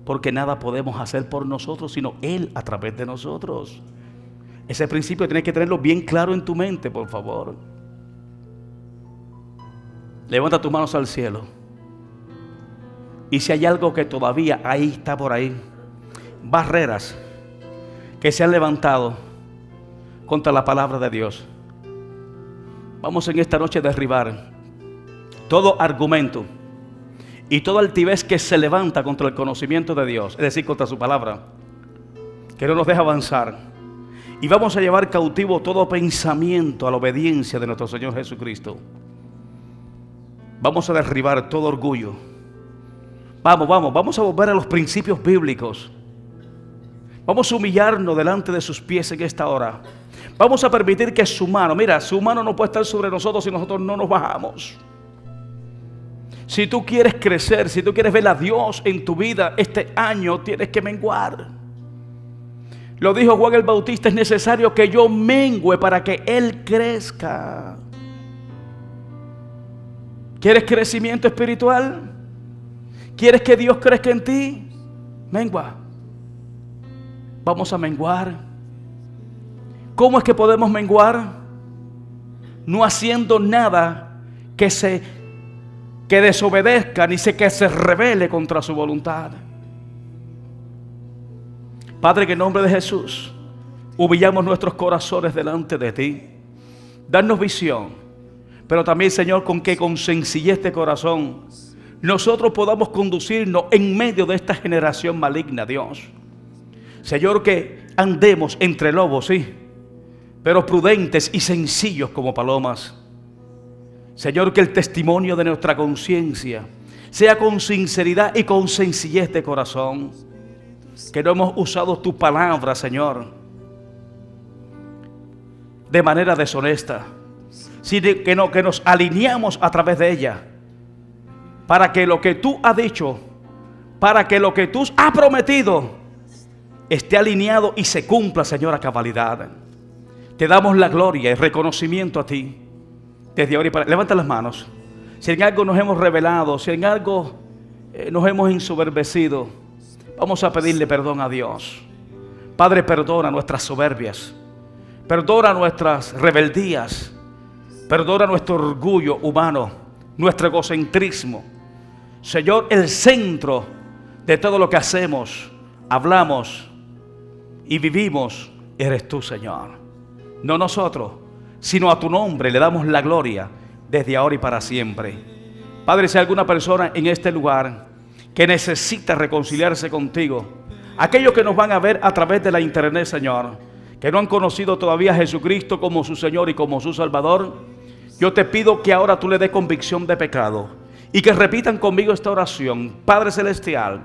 Porque nada podemos hacer por nosotros, sino Él a través de nosotros. Ese principio tienes que tenerlo bien claro en tu mente, por favor. Levanta tus manos al cielo. Y si hay algo que todavía ahí está por ahí, barreras que se han levantado contra la palabra de Dios, vamos en esta noche a derribar todo argumento y toda altivez que se levanta contra el conocimiento de Dios, es decir, contra su palabra, que no nos deja avanzar. Y vamos a llevar cautivo todo pensamiento a la obediencia de nuestro Señor Jesucristo. Vamos a derribar todo orgullo. Vamos a volver a los principios bíblicos. Vamos a humillarnos delante de sus pies en esta hora. Vamos a permitir que su mano, mira, su mano no puede estar sobre nosotros si nosotros no nos bajamos. Si tú quieres crecer, si tú quieres ver a Dios en tu vida este año, tienes que menguar. Lo dijo Juan el Bautista, es necesario que yo mengüe para que Él crezca. ¿Quieres crecimiento espiritual? ¿Quieres que Dios crezca en ti? Mengua. Vamos a menguar. ¿Cómo es que podemos menguar? No haciendo nada que desobedezca ni que se rebele contra su voluntad. Padre, que en nombre de Jesús humillamos nuestros corazones delante de ti. Danos visión, pero también, Señor, con sencillez de corazón nosotros podamos conducirnos en medio de esta generación maligna, Dios. Señor, que andemos entre lobos, sí, pero prudentes y sencillos como palomas. Señor, que el testimonio de nuestra conciencia sea con sinceridad y con sencillez de corazón. Que no hemos usado tu palabra, Señor, de manera deshonesta, sino que nos alineamos a través de ella, para que lo que tú has dicho, para que lo que tú has prometido esté alineado y se cumpla, Señor, a cabalidad. Te damos la gloria y reconocimiento a ti desde ahora y para. Levanta las manos. Si en algo nos hemos rebelado, si en algo nos hemos ensoberbecido, vamos a pedirle perdón a Dios. Padre, perdona nuestras soberbias, perdona nuestras rebeldías, perdona nuestro orgullo humano, nuestro egocentrismo. Señor, el centro de todo lo que hacemos, hablamos y vivimos eres tú, Señor. No nosotros, sino a tu nombre le damos la gloria desde ahora y para siempre. Padre, si hay alguna persona en este lugar que necesita reconciliarse contigo, aquellos que nos van a ver a través de la internet, Señor, que no han conocido todavía a Jesucristo como su Señor y como su Salvador, yo te pido que ahora tú le des convicción de pecado y que repitan conmigo esta oración. Padre Celestial,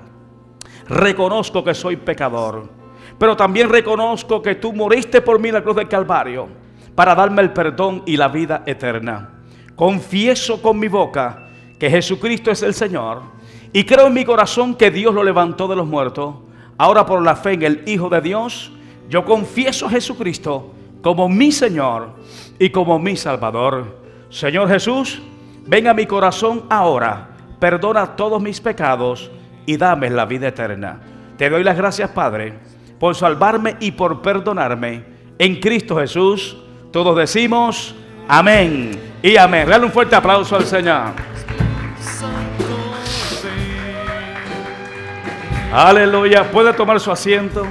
reconozco que soy pecador, pero también reconozco que tú moriste por mí en la cruz del Calvario para darme el perdón y la vida eterna. Confieso con mi boca que Jesucristo es el Señor y creo en mi corazón que Dios lo levantó de los muertos. Ahora, por la fe en el Hijo de Dios, yo confieso a Jesucristo como mi Señor y como mi Salvador. Señor Jesús, ven a mi corazón ahora, perdona todos mis pecados y dame la vida eterna. Te doy las gracias, Padre, por salvarme y por perdonarme. En Cristo Jesús, todos decimos amén y amén. Dale un fuerte aplauso al Señor. Aleluya. Puede tomar su asiento.